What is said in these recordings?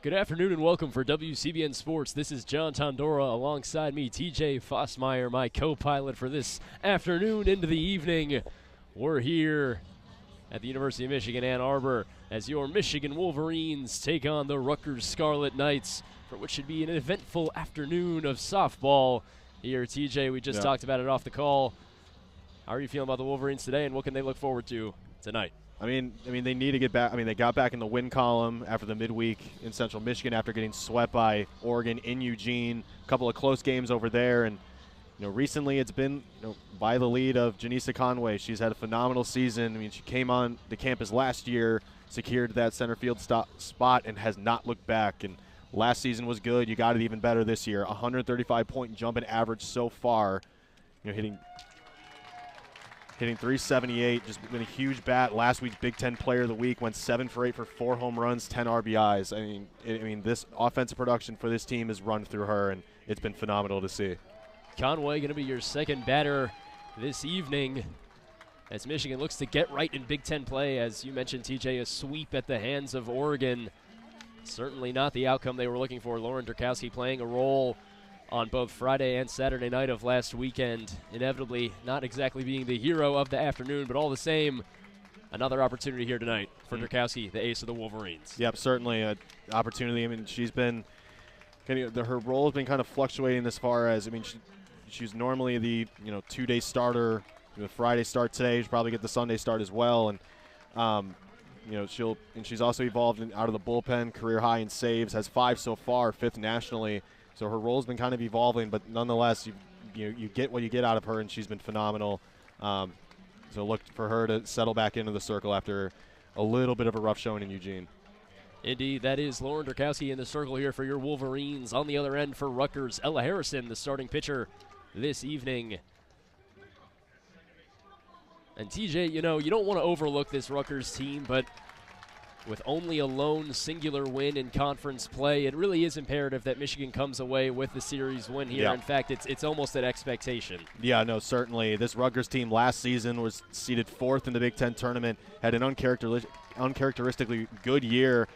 Good afternoon and welcome for WCBN Sports. This is John Tondora alongside me, TJ Fossmeyer, my co-pilot for this afternoon into the evening. We're here at the University of Michigan, Ann Arbor, as your Michigan Wolverines take on the Rutgers Scarlet Knights for what should be an eventful afternoon of softball. Here, TJ, we just talked about it off the call. How are you feeling about the Wolverines today, and what can they look forward to tonight? I mean, they need to get back. I mean, they got back in the win column after the midweek in Central Michigan after getting swept by Oregon in Eugene. A couple of close games over there, and recently it's been by the lead of Janisa Conway. She's had a phenomenal season. I mean, she came on the campus last year, secured that center field spot, and has not looked back. And last season was good. You got it even better this year. 135-point jump in average so far. Hitting 378, just been a huge bat. Last week's Big Ten Player of the Week, went 7 for 8 for 4 home runs, 10 RBIs. I mean, this offensive production for this team has run through her, and it's been phenomenal to see. Conway going to be your second batter this evening as Michigan looks to get right in Big Ten play. As you mentioned, TJ, a sweep at the hands of Oregon. Certainly not the outcome they were looking for. Lauren Durkowski playing a role on both Friday and Saturday night of last weekend. Inevitably not exactly being the hero of the afternoon, but all the same, another opportunity here tonight for Durkowski, the ace of the Wolverines. Yep, certainly an opportunity. I mean, she's been her role has been kind of fluctuating as far as, she's normally the 2-day starter. The Friday start today. She'll probably get the Sunday start as well, and she's also evolved out of the bullpen, career high in saves, has 5 so far, 5th nationally. So her role's been kind of evolving, but nonetheless, you get what you get out of her, and she's been phenomenal. So look for her to settle back into the circle after a little bit of a rough showing in Eugene. Indeed, that is Lauren Durkowski in the circle here for your Wolverines. On the other end for Rutgers, Ella Harrison, the starting pitcher this evening. And TJ, you don't want to overlook this Rutgers team, but with only a lone singular win in conference play, it really is imperative that Michigan comes away with the series win here. Yeah. In fact, it's almost an expectation. Yeah, no, certainly. This Rutgers team last season was seeded 4th in the Big Ten tournament, had an uncharacteristically good year,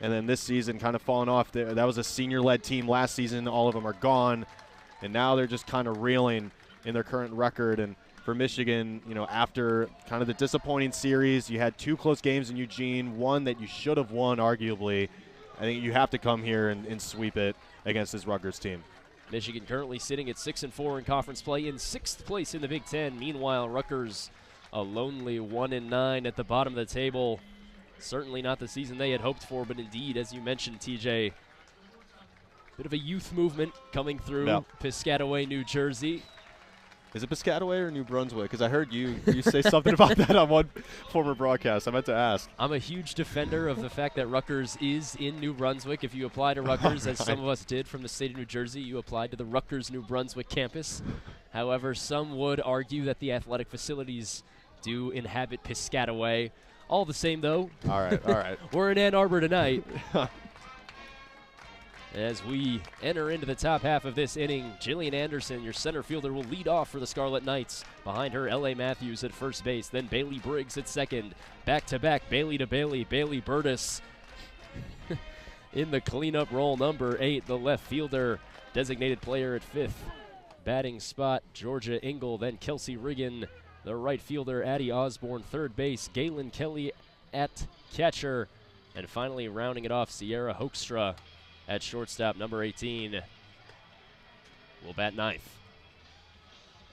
and then this season kind of fallen off. That was a senior-led team last season. All of them are gone, and now they're just kind of reeling in their current record. And for Michigan, after kind of the disappointing series, you had 2 close games in Eugene, one that you should have won, arguably. I think you have to come here and sweep it against this Rutgers team. Michigan currently sitting at 6-4 in conference play, in 6th place in the Big Ten. Meanwhile, Rutgers a lonely 1-9 at the bottom of the table. Certainly not the season they had hoped for, but indeed, as you mentioned, TJ, bit of a youth movement coming through Piscataway, New Jersey. Is it Piscataway or New Brunswick? Because I heard you say something about that on one former broadcast. I meant to ask. I'm a huge defender of the fact that Rutgers is in New Brunswick. If you apply to Rutgers, as some of us did from the state of New Jersey, you applied to the Rutgers New Brunswick campus. However, some would argue that the athletic facilities do inhabit Piscataway. All the same, though. All right. We're in Ann Arbor tonight. As we enter into the top half of this inning, Jillian Anderson, your center fielder, will lead off for the Scarlet Knights. Behind her, L.A. Matthews at first base, then Bailey Briggs at second. Back-to-back, Bailey to Bailey, Bailey Burtis in the cleanup role. Number 8, the left fielder, designated player at 5th. Batting spot, Georgia Engel, then Kelsey Riggin, the right fielder, Addie Osborne, third base, Galen Kelly at catcher, and finally rounding it off, Sierra Hoekstra at shortstop. Number 18 will bat 9th.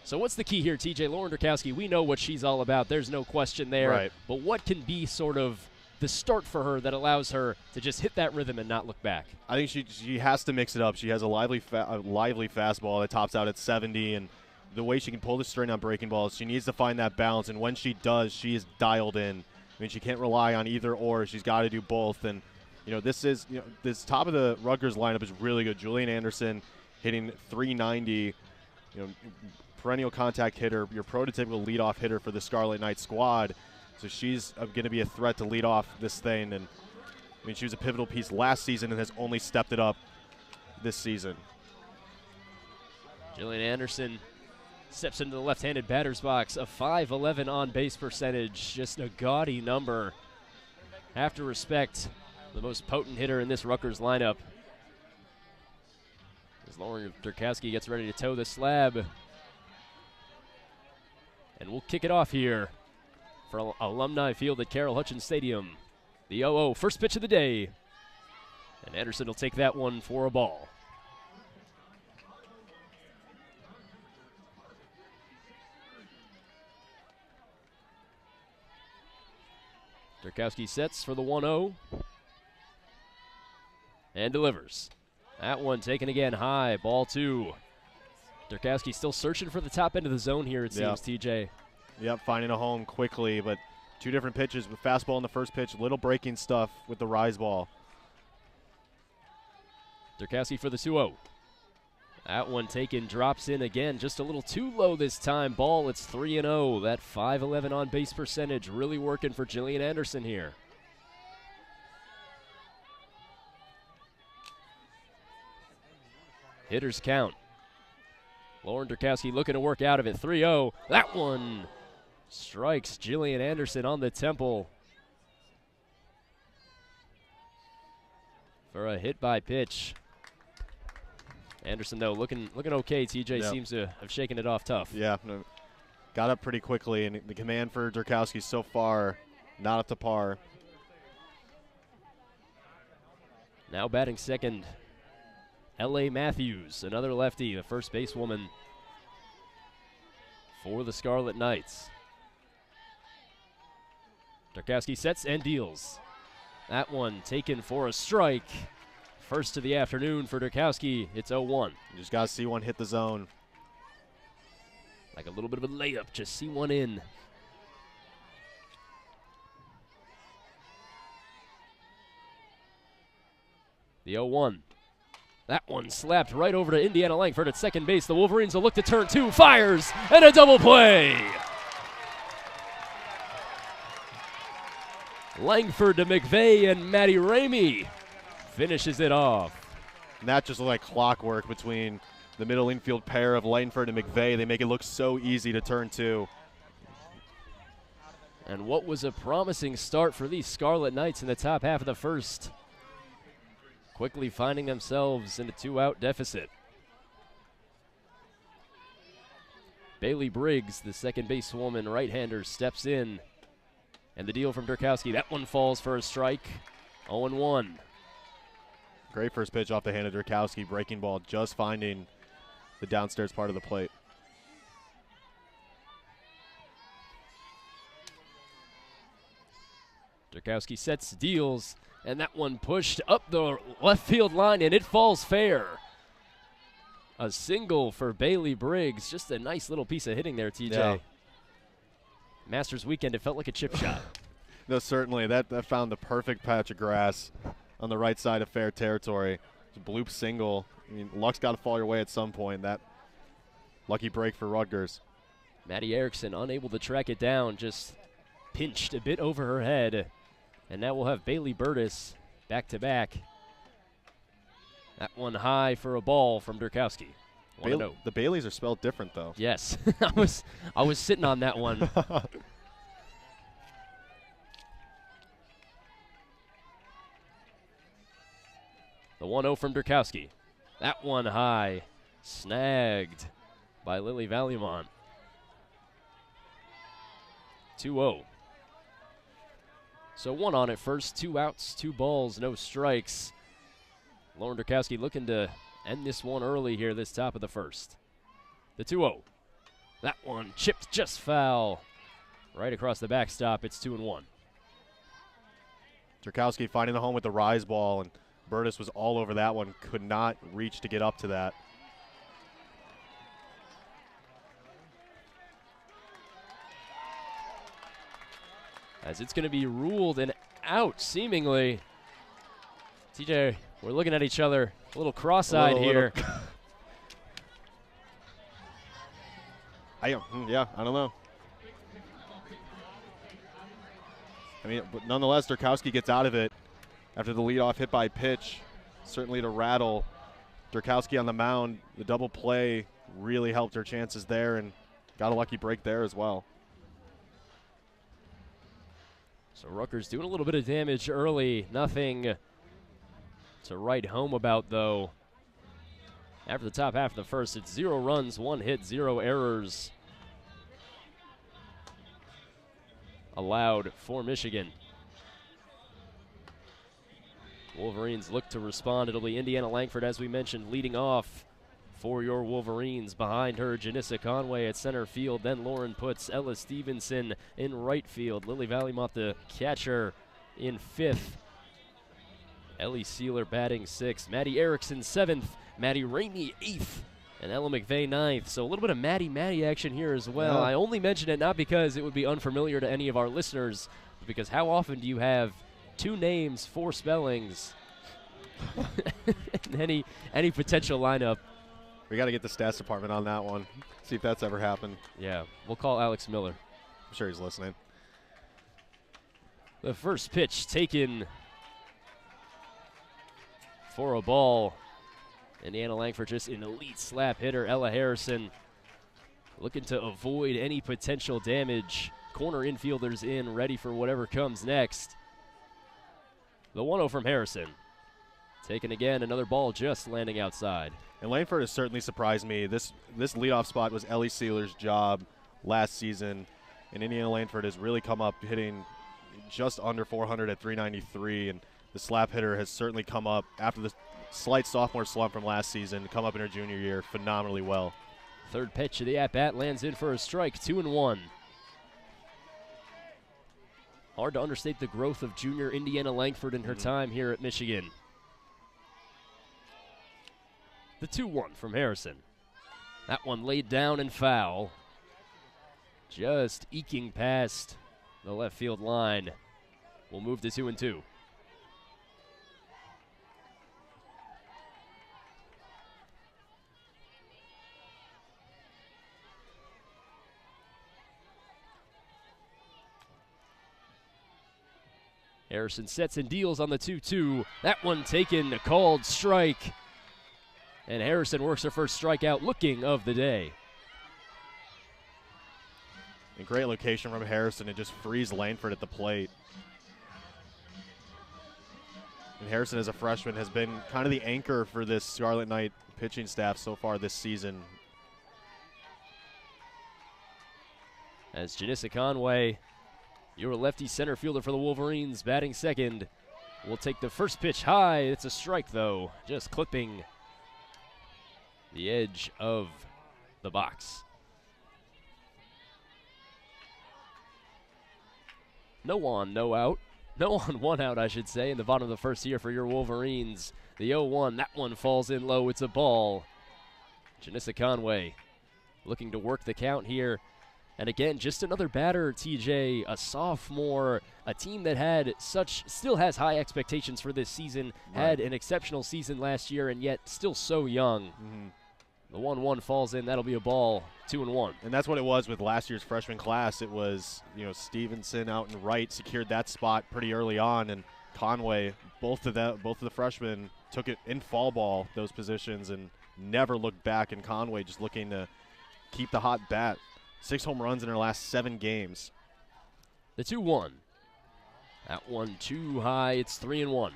So what's the key here, TJ? Lauren Durkowski, we know what she's all about. There's no question there. Right. But what can be sort of the start for her that allows her to just hit that rhythm and not look back? I think she has to mix it up. She has a lively fastball that tops out at 70, and the way she can pull the string on breaking balls, she needs to find that balance. And when she does, she is dialed in. I mean, she can't rely on either or. She's got to do both. And this top of the Rutgers lineup is really good. Julian Anderson hitting 390, perennial contact hitter, your prototypical leadoff hitter for the Scarlet Knights squad. So she's going to be a threat to lead off this thing. And she was a pivotal piece last season and has only stepped it up this season. Jillian Anderson Steps into the left-handed batter's box. A .511 on-base percentage. Just a gaudy number. Have to respect the most potent hitter in this Rutgers lineup. As Lauren Durkowski gets ready to toe the slab. And we'll kick it off here for Alumni Field at Carroll Hutchins Stadium. The 0-0, first pitch of the day. And Anderson will take that one for a ball. Durkowski sets for the 1-0 and delivers. That one taken again high, ball 2. Durkowski still searching for the top end of the zone here, it seems, TJ. Yep, finding a home quickly, but 2 different pitches with fastball in the first pitch, little breaking stuff with the rise ball. Durkowski for the 2-0. That one taken, drops in again, just a little too low this time. Ball, it's 3-0. That .511 on base percentage really working for Jillian Anderson here. Hitters count. Lauren Durkowski looking to work out of it. 3-0. That one strikes Jillian Anderson on the temple for a hit by pitch. Anderson, though, looking okay. TJ seems to have shaken it off tough. Yeah, no, got up pretty quickly, and the command for Durkowski so far not up to par. Now batting second, L.A. Matthews, another lefty, the first basewoman for the Scarlet Knights. Durkowski sets and deals. That one taken for a strike. First of the afternoon for Durkowski, it's 0-1. You just got to see one hit the zone. Like a little bit of a layup, just see one in. The 0-1. That one slapped right over to Indiana Langford at second base. The Wolverines will look to turn 2, fires, and a double play. Langford to McVeigh and Maddie Ramey finishes it off. And that just looked like clockwork between the middle infield pair of Langford and McVeigh. They make it look so easy to turn 2. And what was a promising start for these Scarlet Knights in the top half of the first. Quickly finding themselves in a 2-out deficit. Bailey Briggs, the second basewoman right-hander, steps in. And the deal from Durkowski, that one falls for a strike. 0-1. Great first pitch off the hand of Durkowski. Breaking ball, just finding the downstairs part of the plate. Durkowski sets, deals, and that one pushed up the left field line, and it falls fair. A single for Bailey Briggs. Just a nice little piece of hitting there, TJ. Yeah. Masters weekend, it felt like a chip shot. No, certainly. That found the perfect patch of grass on the right side of fair territory. It's a bloop single. I mean, luck's got to fall your way at some point. That lucky break for Rutgers. Maddie Erickson unable to track it down, just pinched a bit over her head. And now we'll have Bailey Burtis back to back. That one high for a ball from Durkowski. The Baileys are spelled different, though. Yes, I was sitting on that one. The 1-0 from Durkowski. That one high, snagged by Lily Valuemont. 2-0. So 1 on at first, 2 outs, 2 balls, no strikes. Lauren Durkowski looking to end this one early here, this top of the first. The 2-0. That one chipped just foul. Right across the backstop, it's 2-1. Durkowski finding the home with the rise ball, and Burtis was all over that one, could not reach to get up to that. As it's going to be ruled an out, seemingly. TJ, we're looking at each other a little cross-eyed here. I don't know. I mean, but nonetheless, Durkowski gets out of it after the leadoff hit by pitch, certainly to rattle Durkowski on the mound. The double play really helped her chances there, and got a lucky break there as well. So Rutgers doing a little bit of damage early. Nothing to write home about, though. After the top half of the first, it's 0 runs, 1 hit, 0 errors allowed for Michigan. Wolverines look to respond. It'll be Indiana Langford, as we mentioned, leading off for your Wolverines. Behind her, Janissa Conway at center field. Then Lauren puts Ella Stevenson in right field. Lily Vallimont, the catcher, in 5th. Ellie Sealer batting 6th. Maddie Erickson 7th. Maddie Ramey 8th. And Ella McVeigh 9th. So a little bit of Maddie action here as well. Yeah. I only mention it not because it would be unfamiliar to any of our listeners, but because how often do you have 2 names, 4 spellings in any potential lineup? We got to get the stats department on that one. See if that's ever happened. Yeah, we'll call Alex Miller. I'm sure he's listening. The first pitch taken for a ball. Indiana Langford, just an elite slap hitter. Ella Harrison looking to avoid any potential damage. Corner infielders in, ready for whatever comes next. The 1-0 from Harrison. Taken again, another ball just landing outside. And Langford has certainly surprised me. This leadoff spot was Ellie Sealer's job last season, and Indiana Langford has really come up hitting just under 400 at 393, and the slap hitter has certainly come up after the slight sophomore slump from last season, come up in her junior year phenomenally well. Third pitch of the at-bat lands in for a strike, 2-1. Hard to understate the growth of junior Indiana Langford in her time here at Michigan. The 2-1 from Harrison. That one laid down and foul. Just eking past the left field line. We'll move to 2-2. Harrison sets and deals on the 2-2. That one taken, a called strike. And Harrison works her first strikeout looking of the day. And great location from Harrison and just frees Langford at the plate. And Harrison, as a freshman, has been kind of the anchor for this Scarlet Knight pitching staff so far this season. As Janissa Conway, your lefty center fielder for the Wolverines, batting second, will take the first pitch high. It's a strike, though, just clipping the edge of the box. No on, no out. No on, 1 out, I should say, in the bottom of the first here for your Wolverines. The 0-1, that one falls in low. It's a ball. Janissa Conway looking to work the count here. And again, just another batter, TJ, a sophomore, a team that had still has high expectations for this season, had an exceptional season last year, and yet still so young. The 1-1 falls in. That'll be a ball, 2-1. And that's what it was with last year's freshman class. It was, Stevenson out and right secured that spot pretty early on, and Conway, both of the freshmen took it in fall ball, those positions, and never looked back. And Conway just looking to keep the hot bat. 6 home runs in her last 7 games. The 2-1. That one too high. It's 3-1.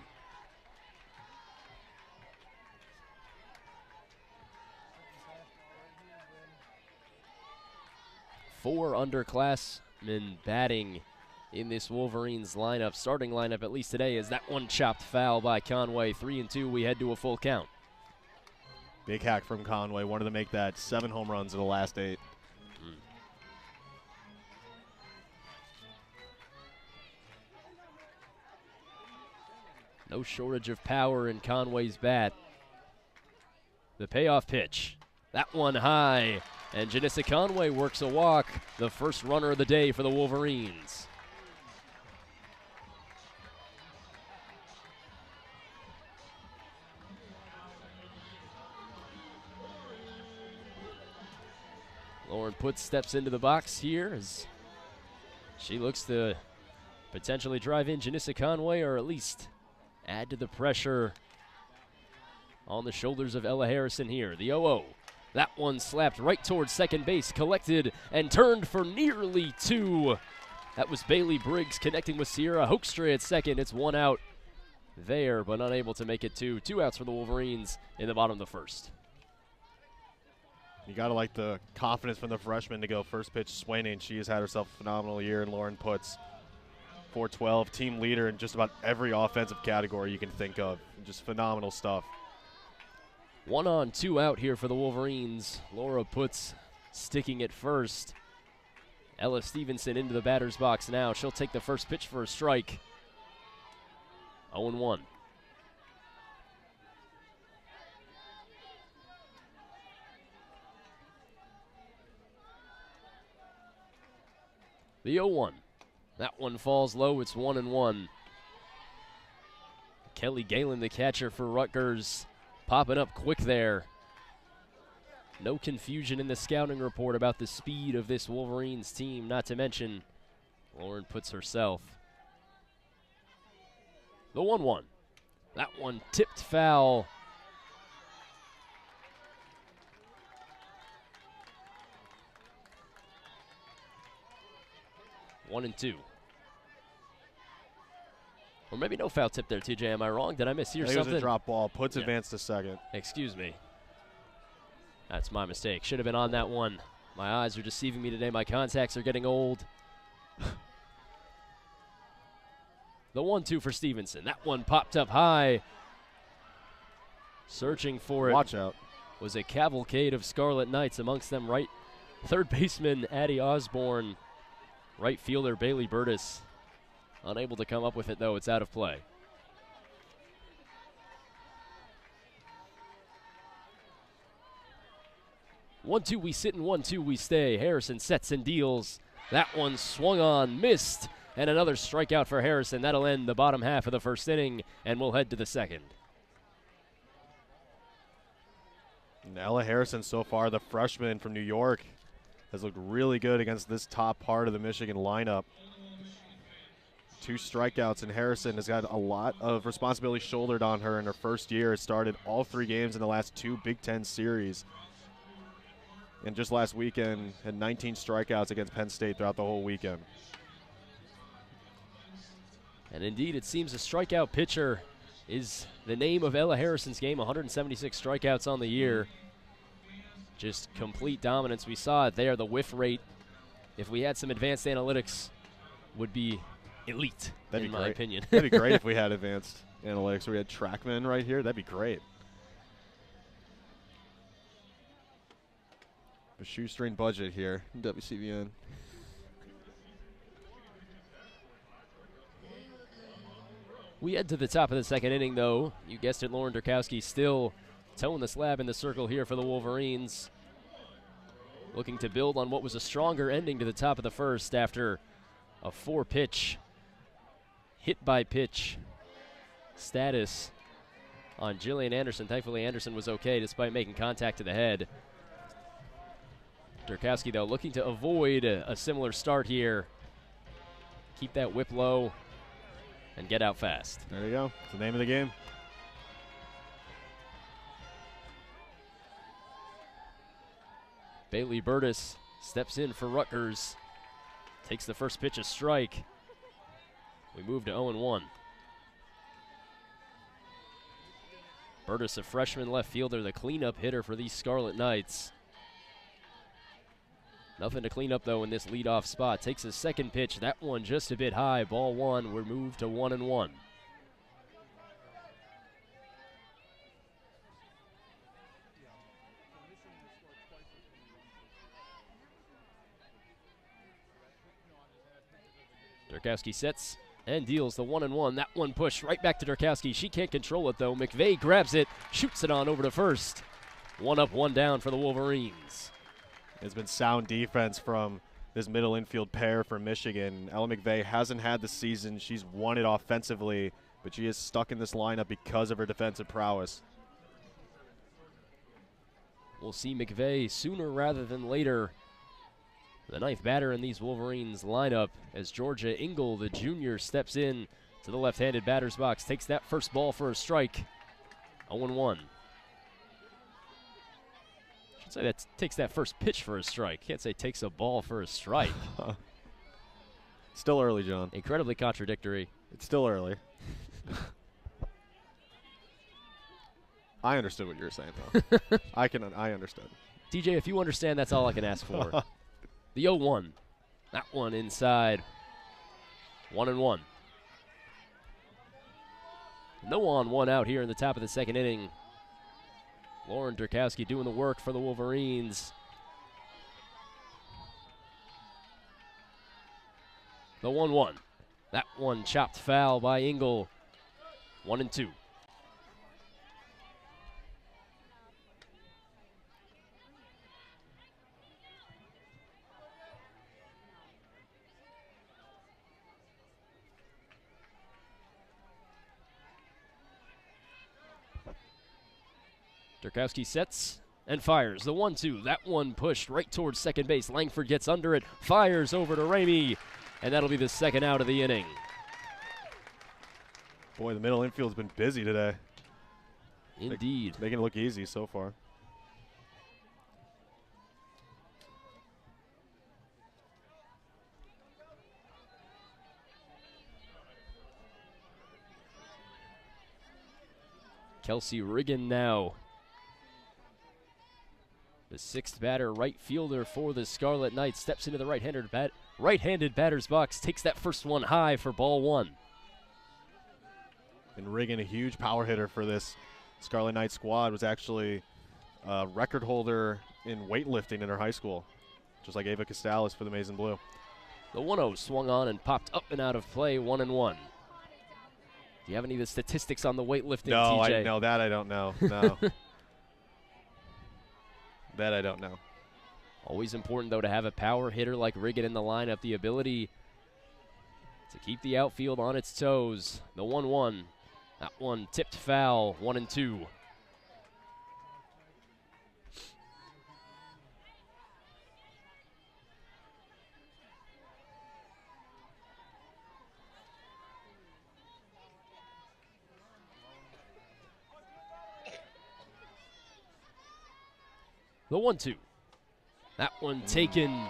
Four underclassmen batting in this Wolverines lineup, starting lineup at least today, as that one chopped foul by Conway. 3-2, we head to a full count. Big hack from Conway. Wanted to make that 7 home runs in the last 8. No shortage of power in Conway's bat. The payoff pitch. That one high. And Janissa Conway works a walk. The first runner of the day for the Wolverines. Lauren Putz steps into the box here as she looks to potentially drive in Janissa Conway, or at least add to the pressure on the shoulders of Ella Harrison here. The 0-0. That one slapped right towards second base, collected and turned for nearly 2. That was Bailey Briggs connecting with Sierra Hoekstra at second. It's 1 out there, but unable to make it 2. 2 outs for the Wolverines in the bottom of the first. You got to like the confidence from the freshman to go first pitch swinging. She has had herself a phenomenal year, and Lauren Putz, 412, team leader in just about every offensive category you can think of. Just phenomenal stuff. 1 on, 2 out here for the Wolverines. Laura Putz sticking at first. Ella Stevenson into the batter's box now. She'll take the first pitch for a strike. 0-1. The 0-1. That one falls low. It's 1-1. Kelly Galen, the catcher for Rutgers, popping up quick there. No confusion in the scouting report about the speed of this Wolverines team, not to mention Lauren Putz herself. The 1-1. That one tipped foul. One and 2. Or maybe no foul tip there, TJ. Am I wrong? Did I mishear something? It was a drop ball. Putz advanced to second. Excuse me. That's my mistake. Should have been on that one. My eyes are deceiving me today. My contacts are getting old. The 1-2 for Stevenson. That one popped up high. Searching for it. Watch out. Was a cavalcade of Scarlet Knights, amongst them right third baseman Addie Osborne, right fielder Bailey Burtis. Unable to come up with it, though. It's out of play. One-two we sit, and 1-2 we stay. Harrison sets and deals. That one swung on, missed, and another strikeout for Harrison. That'll end the bottom half of the first inning, and we'll head to the second. And Ella Harrison so far, the freshman from New York, has looked really good against this top part of the Michigan lineup. 2 strikeouts, and Harrison has got a lot of responsibility shouldered on her in her first year. Has started all 3 games in the last 2 Big Ten series. And just last weekend, had 19 strikeouts against Penn State throughout the whole weekend. And indeed, it seems a strikeout pitcher is the name of Ella Harrison's game. 176 strikeouts on the year. Just complete dominance. We saw it there. The whiff rate, if we had some advanced analytics, would be elite, in my opinion. That'd be great if we had advanced analytics. We had TrackMan right here. That'd be great. A shoestring budget here, WCBN. We head to the top of the second inning, though. You guessed it, Lauren Durkowski still toeing the slab in the circle here for the Wolverines. Looking to build on what was a stronger ending to the top of the first after a 4-pitch, hit-by-pitch status on Jillian Anderson. Thankfully, Anderson was okay despite making contact to the head. Durkowski, though, looking to avoid a similar start here. Keep that whip low and get out fast. There you go. It's the name of the game. Bailey Burtis steps in for Rutgers. Takes the first pitch, a strike. We move to 0-1. Burtis, a freshman left fielder, the cleanup hitter for these Scarlet Knights. Nothing to clean up, though, in this leadoff spot. Takes his second pitch. That one just a bit high. Ball 1. We're moved to 1-1. Durkowski sets and deals the 1-1. That one pushed right back to Durkowski. She can't control it, though. McVeigh grabs it, shoots it on over to first. 1 up, 1 down for the Wolverines. It's been sound defense from this middle infield pair for Michigan. Ella McVeigh hasn't had the season. She's won it offensively, but she is stuck in this lineup because of her defensive prowess. We'll see McVeigh sooner rather than later. The 9th batter in these Wolverines lineup as Georgia Engel, the junior, steps in to the left-handed batter's box. Takes that first ball for a strike. 0-1. Should say that takes that first pitch for a strike. Can't say takes a ball for a strike. Still early, John. Incredibly contradictory. It's still early. I understood what you were saying, though. I understood. TJ, if you understand, that's all I can ask for. The 0-1. That one inside. 1-1. No on, one out here in the top of the second inning. Lauren Durkowski doing the work for the Wolverines. The 1-1. That one chopped foul by Engel. 1-2. Durkowski sets and fires. The 1-2. That one pushed right towards second base. Langford gets under it, fires over to Ramey, and that'll be the second out of the inning. Boy, the middle infield's been busy today. Indeed. Making it look easy so far. Kelsey Riggin now. The sixth batter, right fielder for the Scarlet Knights, steps into the right-handed batter's box, takes that first one high for ball one. And Riggin, a huge power hitter for this Scarlet Knights squad, was actually a record holder in weightlifting in her high school, just like Ava Costales for the Maize and Blue. The 1-0 swung on and popped up and out of play, 1-1. Do you have any of the statistics on the weightlifting, no, TJ? No, that I don't know. No. That I don't know. Always important, though, to have a power hitter like Riggin in the lineup, the ability to keep the outfield on its toes. The 1-1. That one tipped foul, 1-2. The 1-2. That one taken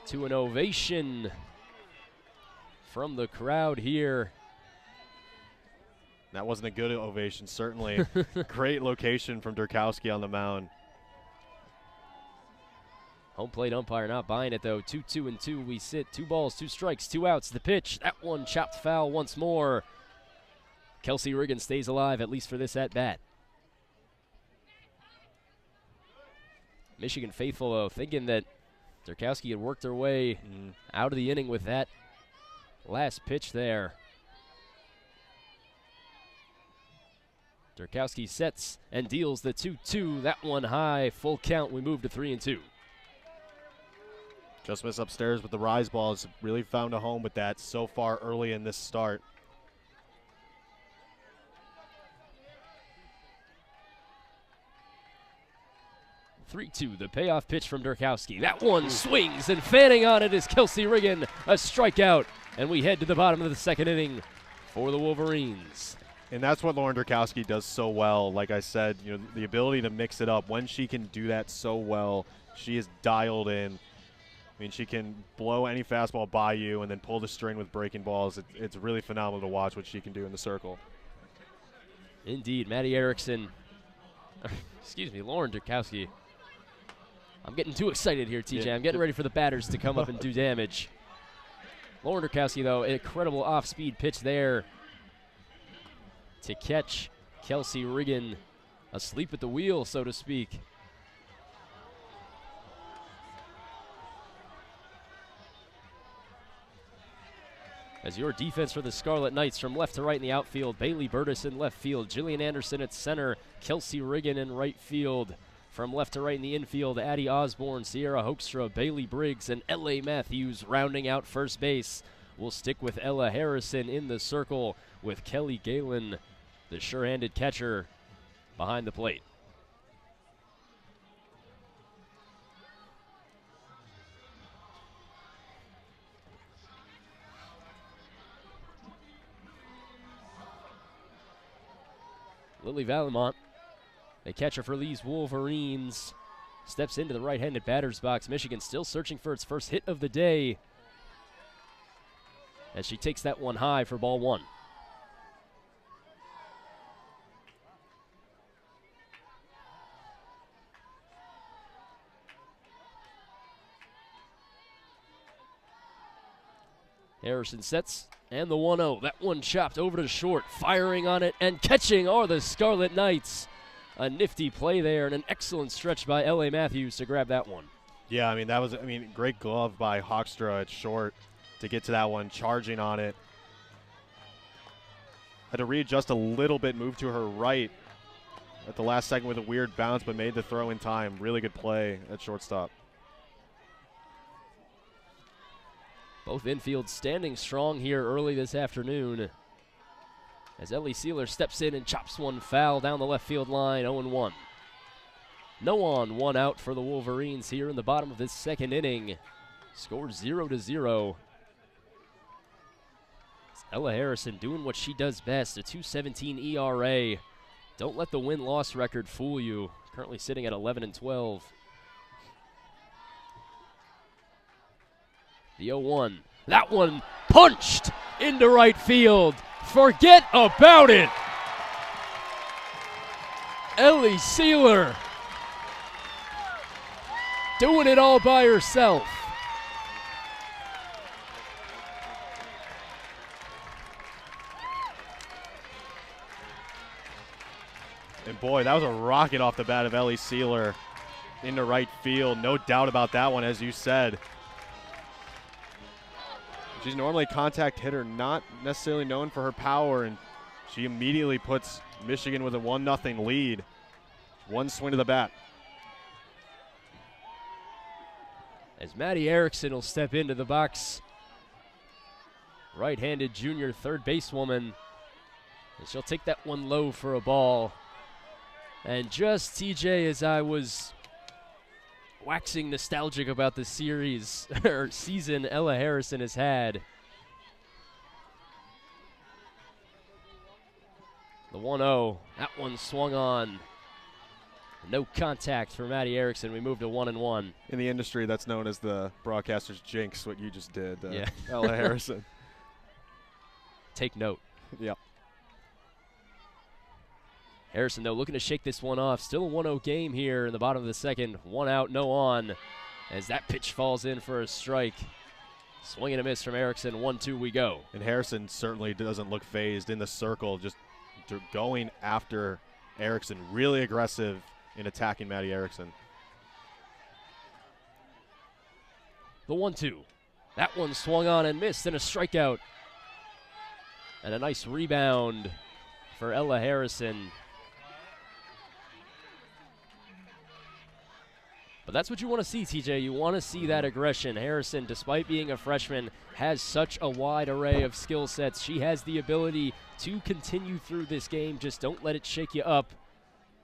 to an ovation from the crowd here. That wasn't a good ovation, certainly. Great location from Durkowski on the mound. Home plate umpire not buying it, though. 2-2-2. We sit. 2 balls, 2 strikes, 2 outs. The pitch. That one chopped foul once more. Kelsey Riggin stays alive, at least for this at-bat. Michigan faithful, though, thinking that Durkowski had worked her way out of the inning with that last pitch there. Durkowski sets and deals the 2-2. That one high, full count. We move to 3-2. Just miss upstairs with the rise balls. Really found a home with that so far early in this start. The payoff pitch from Durkowski. That one swings, and fanning on it is Kelsey Riggin. A strikeout, and we head to the bottom of the second inning for the Wolverines. And that's what Lauren Durkowski does so well. Like I said, you know, the ability to mix it up. When she can do that so well, she is dialed in. I mean, she can blow any fastball by you and then pull the string with breaking balls. It's really phenomenal to watch what she can do in the circle. Indeed, Maddie Erickson. Excuse me, Lauren Durkowski. I'm getting too excited here, TJ. I'm getting ready for the batters to come up and do damage. Lauren Durkowski, though, an incredible off-speed pitch there to catch Kelsey Riggin asleep at the wheel, so to speak. As your defense for the Scarlet Knights from left to right in the outfield, Bailey Burtis in left field, Jillian Anderson at center, Kelsey Riggin in right field. From left to right in the infield, Addie Osborne, Sierra Hoekstra, Bailey Briggs, and L.A. Matthews rounding out first base. We'll stick with Ella Harrison in the circle with Kelly Galen, the sure-handed catcher, behind the plate. Lily Valimont, they catcher for Lee's Wolverines. Steps into the right-handed batter's box. Michigan still searching for its first hit of the day as she takes that one high for ball one. Harrison sets, and the 1-0. That one chopped over to short. Firing on it and catching are the Scarlet Knights. A nifty play there and an excellent stretch by L.A. Matthews to grab that one. Yeah, that was, great glove by Hawkstra at short to get to that one, charging on it. Had to readjust a little bit, move to her right at the last second with a weird bounce, but made the throw in time. Really good play at shortstop. Both infields standing strong here early this afternoon as Ellie Sealer steps in and chops one foul down the left field line, 0-1. No on, one out for the Wolverines here in the bottom of this second inning. Score 0-0. Ella Harrison doing what she does best, a 2.17 ERA. Don't let the win-loss record fool you. Currently sitting at 11-12. The 0-1. That one punched into right field. Forget about it. Ellie Sealer doing it all by herself. And boy, that was a rocket off the bat of Ellie Sealer into right field. No doubt about that one, as you said. She's normally a contact hitter, not necessarily known for her power, and she immediately puts Michigan with a 1-0 lead. One swing to the bat. As Maddie Erickson will step into the box. Right-handed junior third basewoman. And she'll take that one low for a ball. And just, TJ, as I was waxing nostalgic about the series or season Ella Harrison has had. The 1-0, that one swung on. No contact for Maddie Erickson. We moved to 1-1. In the industry, that's known as the broadcaster's jinx, what you just did, yeah. Ella Harrison. Take note. Yep. Harrison, though, looking to shake this one off. Still a 1-0 game here in the bottom of the second. One out, no on, as that pitch falls in for a strike. Swing and a miss from Erickson. 1-2 we go. And Harrison certainly doesn't look phased in the circle, just going after Erickson. Really aggressive in attacking Maddie Erickson. The 1-2. That one swung on and missed, and a strikeout. And a nice rebound for Ella Harrison. But that's what you want to see, TJ. You want to see that aggression. Harrison, despite being a freshman, has such a wide array of skill sets. She has the ability to continue through this game. Just don't let it shake you up.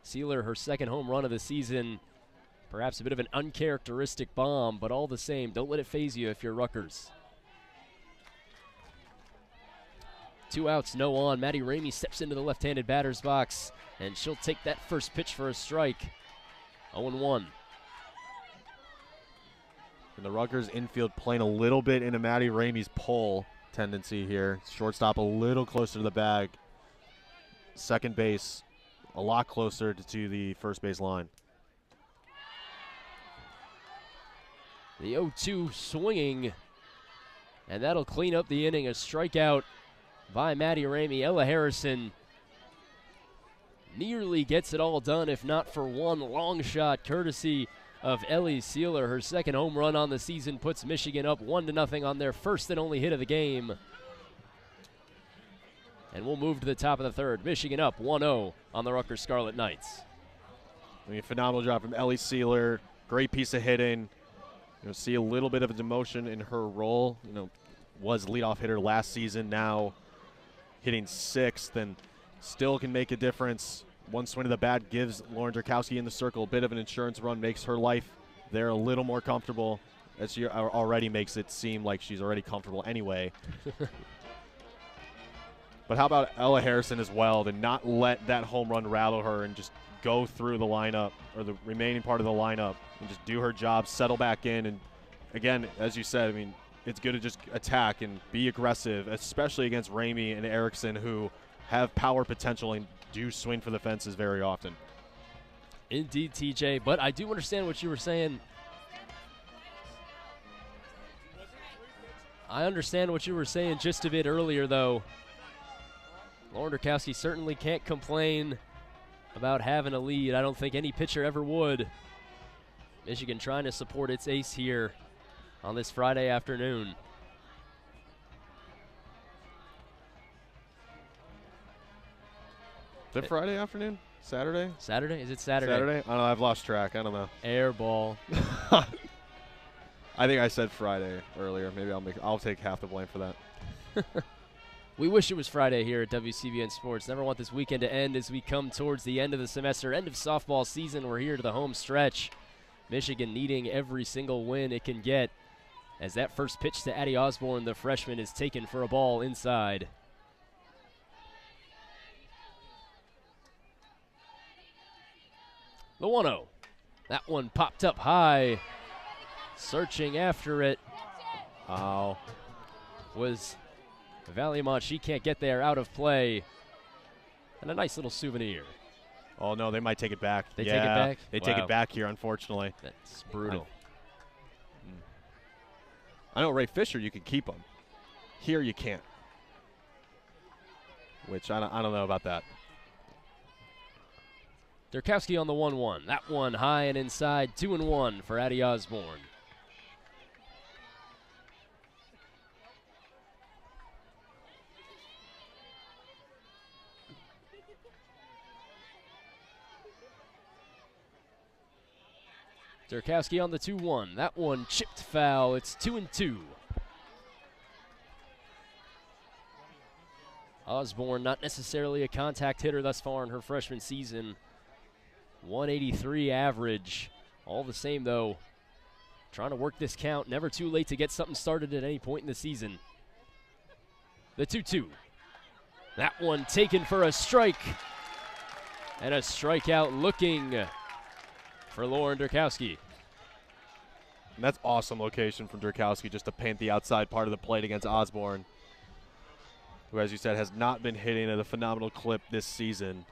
Sealer, her second home run of the season. Perhaps a bit of an uncharacteristic bomb, but all the same, don't let it faze you if you're Rutgers. 2 outs, no on. Maddie Ramey steps into the left-handed batter's box, and she'll take that first pitch for a strike. 0-1. And the Rutgers infield playing a little bit into Maddie Ramey's pull tendency here. Shortstop a little closer to the bag. Second base a lot closer to the first base line. The 0-2 swinging, and that'll clean up the inning. A strikeout by Maddie Ramey. Ella Harrison nearly gets it all done, if not for one long shot, courtesy of Ellie Sealer. Her second home run on the season puts Michigan up 1-0 on their first and only hit of the game. And we'll move to the top of the third. Michigan up 1-0 on the Rutgers Scarlet Knights. Phenomenal job from Ellie Sealer. Great piece of hitting. See a little bit of a demotion in her role. Was leadoff hitter last season, now hitting sixth, and still can make a difference. One swing of the bat gives Lauren Drakowski in the circle a bit of an insurance run, makes her life there a little more comfortable, as she already makes it seem like she's already comfortable anyway. But how about Ella Harrison as well, to not let that home run rattle her and just go through the lineup, or the remaining part of the lineup, and just do her job, settle back in. And again, as you said, I mean, it's good to just attack and be aggressive, especially against Ramey and Erickson, who have power potential and do swing for the fences very often. Indeed, TJ, but I do understand what you were saying. I understand what you were saying just a bit earlier, though. Lauren Durkowski certainly can't complain about having a lead. I don't think any pitcher ever would. Michigan trying to support its ace here on this Friday afternoon. Is it Friday afternoon? Saturday? Saturday? Is it Saturday? Saturday? I don't know. I've lost track. I don't know. Air ball. I think I said Friday earlier. Maybe I'll take half the blame for that. We wish it was Friday here at WCBN Sports. Never want this weekend to end as we come towards the end of the semester, end of softball season. We're here to the home stretch. Michigan needing every single win it can get, as that first pitch to Addie Osborne, the freshman, is taken for a ball inside. The 1-0. That one popped up high. Searching after it. Oh. Was Valiamont. She can't get there, out of play. And a nice little souvenir. Oh, no, they might take it back. They take it back? They take it back here, unfortunately. That's brutal. I know Ray Fisher, you could keep him. Here you can't. Which I don't know about that. Durkowski on the 1-1. That one high and inside, 2-1 for Addie Osborne. Durkowski on the 2-1. That one chipped foul. It's 2-2. Osborne, not necessarily a contact hitter thus far in her freshman season. 183 average. All the same, though, trying to work this count. Never too late to get something started at any point in the season. The 2-2. That one taken for a strike. And a strikeout looking for Lauren Durkowski. And that's awesome location from Durkowski, just to paint the outside part of the plate against Osborne, who, as you said, has not been hitting at a phenomenal clip this season.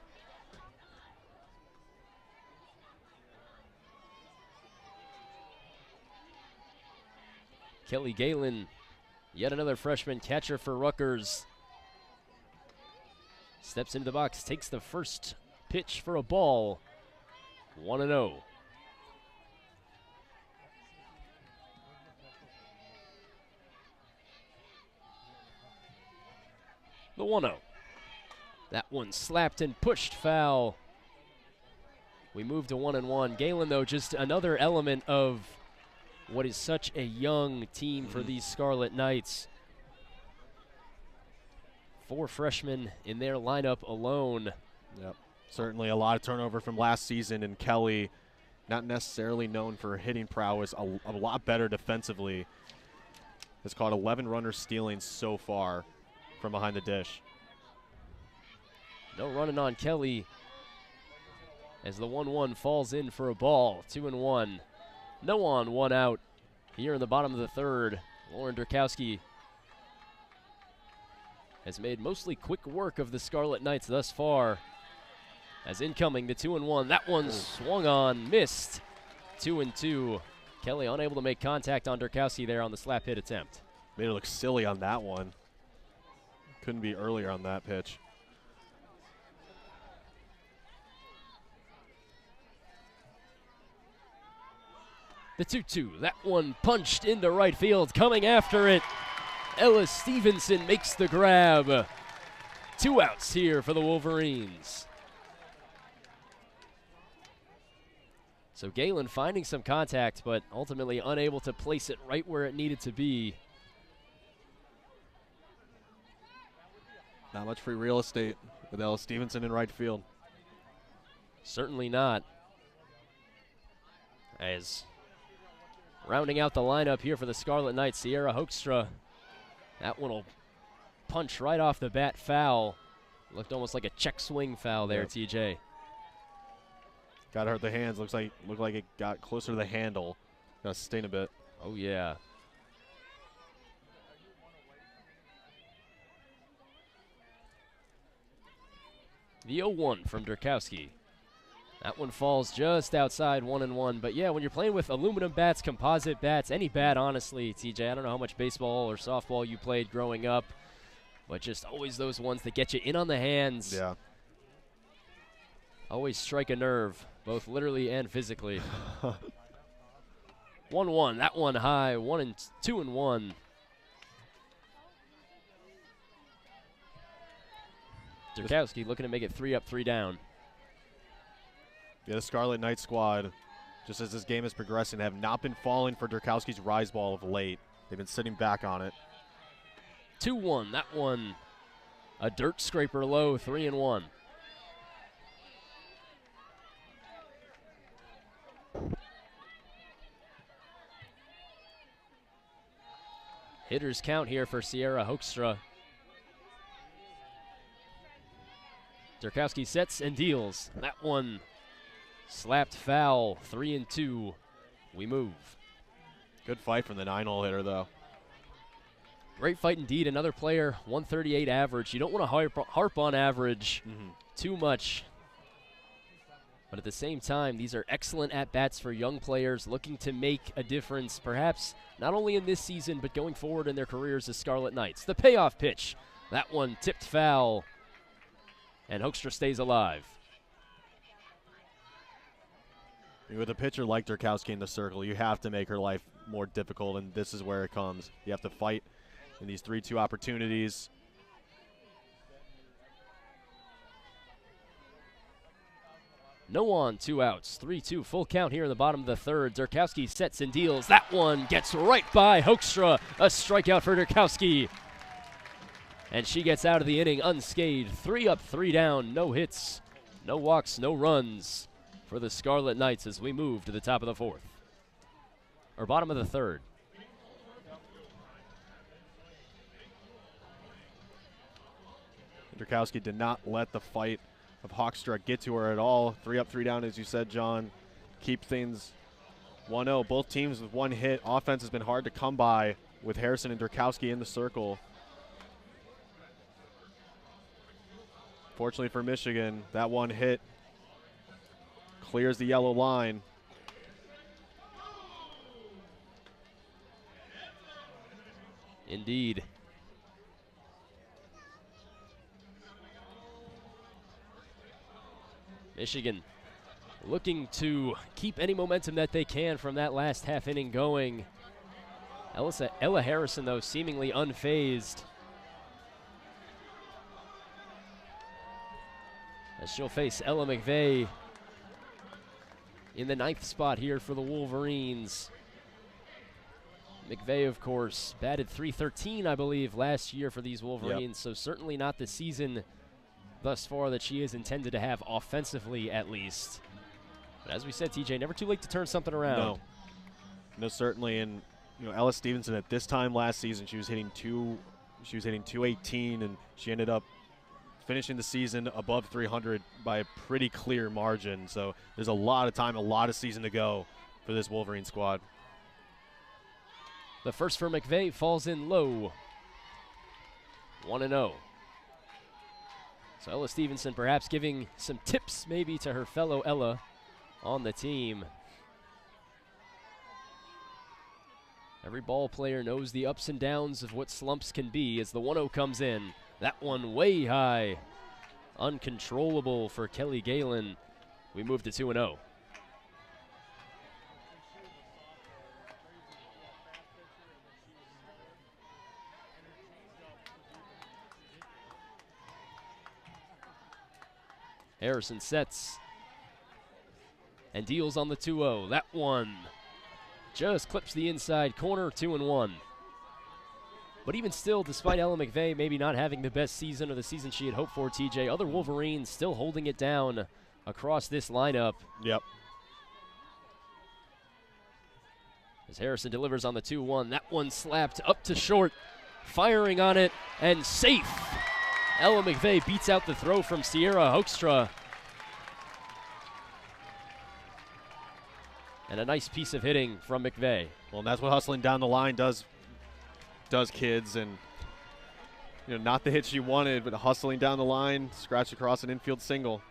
Kelly Galen, yet another freshman catcher for Rutgers. Steps into the box, takes the first pitch for a ball. 1-0. The 1-0. That one slapped and pushed foul. We move to 1-1. Galen, though, just another element of what is such a young team for these Scarlet Knights. 4 freshmen in their lineup alone. Yep. Certainly a lot of turnover from last season, and Kelly, not necessarily known for hitting prowess, a lot better defensively. Has caught 11 runners stealing so far from behind the dish. No running on Kelly as the 1-1 falls in for a ball. 2-1. No on, 1 out here in the bottom of the third. Lauren Durkowski has made mostly quick work of the Scarlet Knights thus far. As incoming, the 2-1. That one swung on, missed. 2-2. Kelly unable to make contact on Durkowski there on the slap hit attempt. Made it look silly on that one. Couldn't be earlier on that pitch. The 2-2. That one punched into right field. Coming after it, Ella Stevenson makes the grab. 2 outs here for the Wolverines. So Galen finding some contact, but ultimately unable to place it right where it needed to be. Not much free real estate with Ella Stevenson in right field. Certainly not. As rounding out the lineup here for the Scarlet Knights, Sierra Hoekstra. That one will punch right off the bat, foul. Looked almost like a check swing foul there, TJ. Got to hurt the hands. Looked like it got closer to the handle. Got to sustain a bit. Oh, yeah. The 0-1 from Durkowski. That one falls just outside 1-1. But, yeah, when you're playing with aluminum bats, composite bats, any bat, honestly, TJ, I don't know how much baseball or softball you played growing up, but just always those ones that get you in on the hands. Yeah. Always strike a nerve, both literally and physically. 1-1. That one high. 2-1. Durkowski looking to make it 3 up, 3 down. Yeah, the Scarlet Knights squad, just as this game is progressing, have not been falling for Durkowski's rise ball of late. They've been sitting back on it. 2-1. That one, a dirt scraper low, 3-1. Hitters count here for Sierra Hoekstra. Durkowski sets and deals. That one slapped foul, 3-2. We move. Good fight from the 9-hole hitter, though. Great fight indeed. Another player, 138 average. You don't want to harp on average too much. But at the same time, these are excellent at-bats for young players looking to make a difference, perhaps not only in this season, but going forward in their careers as Scarlet Knights. The payoff pitch. That one tipped foul, and Hoekstra stays alive. With a pitcher like Durkowski in the circle, you have to make her life more difficult, and this is where it comes. You have to fight in these 3-2 opportunities. No on, 2 outs, 3-2, full count here in the bottom of the third. Durkowski sets and deals. That one gets right by Hoekstra. A strikeout for Durkowski. And she gets out of the inning unscathed. 3 up, 3 down, no hits, no walks, no runs for the Scarlet Knights as we move to the top of the fourth. Or bottom of the third. Durkowski did not let the fight of Hoekstra get to her at all. 3 up, 3 down, as you said, John. Keep things 1-0. Both teams with 1 hit. Offense has been hard to come by with Harrison and Durkowski in the circle. Fortunately for Michigan, that 1 hit clears the yellow line. Indeed. Michigan looking to keep any momentum that they can from that last half inning going. Ella Harrison, though, seemingly unfazed, as she'll face Ella McVeigh in the 9th spot here for the Wolverines. McVeigh, of course, batted .313, I believe, last year for these Wolverines, so certainly not the season thus far that she is intended to have offensively, at least. But as we said, TJ, never too late to turn something around. No, certainly. And Ella Stevenson at this time last season, she was hitting 218, and she ended up finishing the season above 300 by a pretty clear margin. So there's a lot of time, a lot of season to go for this Wolverine squad. The first for McVeigh falls in low. 1-0. So Ella Stevenson perhaps giving some tips maybe to her fellow Ella on the team. Every ball player knows the ups and downs of what slumps can be as the 1-0 comes in. That one way high. Uncontrollable for Kelly Galen. We move to 2-0. Harrison sets and deals on the 2-0. That one just clips the inside corner, 2-1. But even still, despite Ella McVeigh maybe not having the best season or the season she had hoped for, TJ, other Wolverines still holding it down across this lineup. Yep. As Harrison delivers on the 2-1, that one slapped up to short. firing on it, and safe. Ella McVeigh beats out the throw from Sierra Hoekstra. And a nice piece of hitting from McVeigh. Well, and that's what hustling down the line does kids. And not the hit she wanted, but hustling down the line, scratch across an infield single.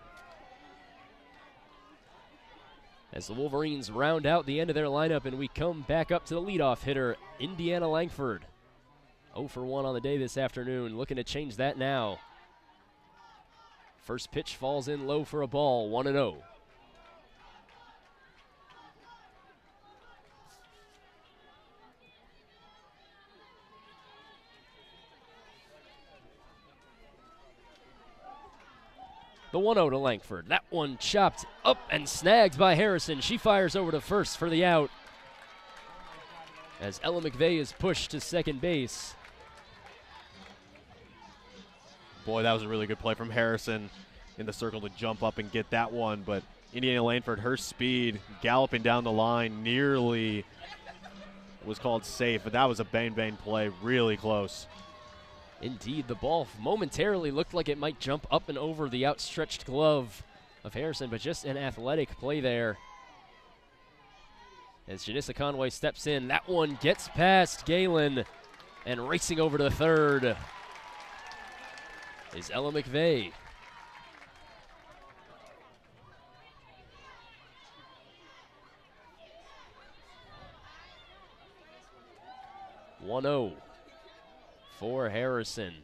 As the Wolverines round out the end of their lineup, and we come back up to the leadoff hitter, Indiana Langford. 0 for 1 on the day this afternoon, looking to change that now. First pitch falls in low for a ball, 1-0. The 1-0 to Langford. That one chopped up and snagged by Harrison. She fires over to first for the out. As Ella McVeigh is pushed to second base. Boy, that was a really good play from Harrison in the circle to jump up and get that one. But Indiana Langford, her speed, galloping down the line, nearly was called safe. But that was a bang play, really close. Indeed, the ball momentarily looked like it might jump up and over the outstretched glove of Harrison, but just an athletic play there. As Janissa Conway steps in, that one gets past Galen, and racing over to third is Ella McVeigh. "1-0 for Harrison.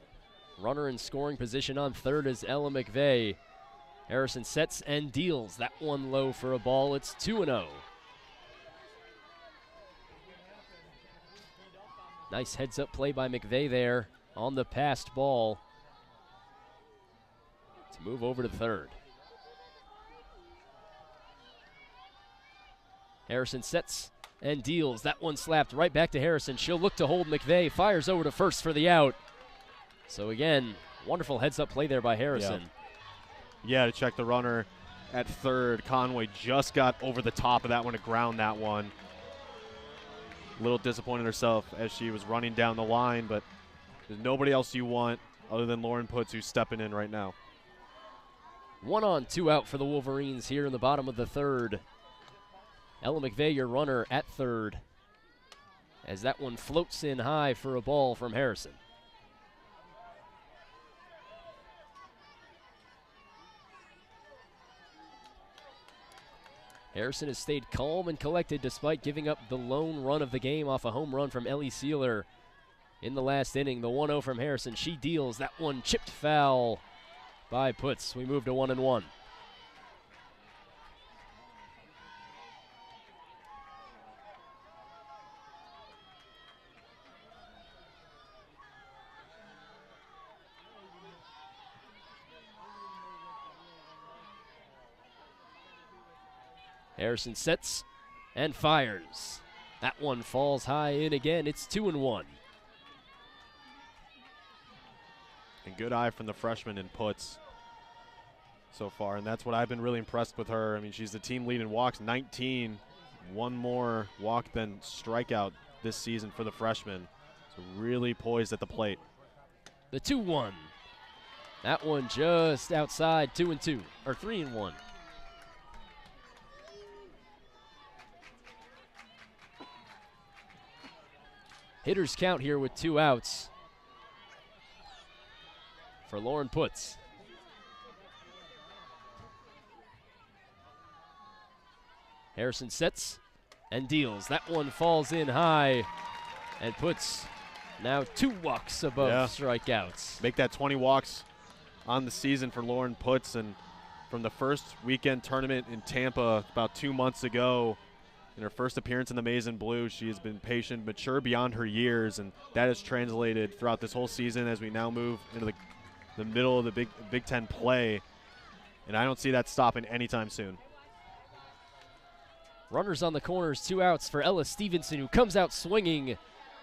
Runner in scoring position on third is Ella McVeigh. Harrison sets and deals that one low for a ball. It's 2-0. Nice heads-up play by McVeigh there on the passed ball to move over to third. Harrison sets and deals. That one slapped right back to Harrison. She'll look to hold McVeigh. Fires over to first for the out. So again, wonderful heads-up play there by Harrison. Yeah, to check the runner at third. Conway just got over the top of that one to ground that one. A little disappointed herself as she was running down the line, but there's nobody else you want other than Lauren Putz, who's stepping in right now. 1 on, 2 out for the Wolverines here in the bottom of the third. Ella McVeigh, your runner at third, as that one floats in high for a ball from Harrison. Harrison has stayed calm and collected despite giving up the lone run of the game off a home run from Ellie Sealer in the last inning. The 1-0 from Harrison. She deals. That one chipped foul by Putz. We move to 1-1. Harrison sets and fires. That one falls high in again. It's 2-1. And good eye from the freshman in Putz so far, and that's what I've been really impressed with her. I mean, she's the team lead in walks, 19. One more walk than strikeout this season for the freshman. So really poised at the plate. The 2-1. That one just outside, 2-2, or 3-1. Hitters count here with 2 outs for Lauren Putz. Harrison sets and deals. That one falls in high, and Putz now 2 walks above strikeouts. Make that 20 walks on the season for Lauren Putz, and from the first weekend tournament in Tampa about 2 months ago, in her first appearance in the Maize and Blue, she has been patient, mature beyond her years, and that has translated throughout this whole season as we now move into the middle of the Big Ten play, and I don't see that stopping anytime soon. Runners on the corners, 2 outs for Ella Stevenson, who comes out swinging,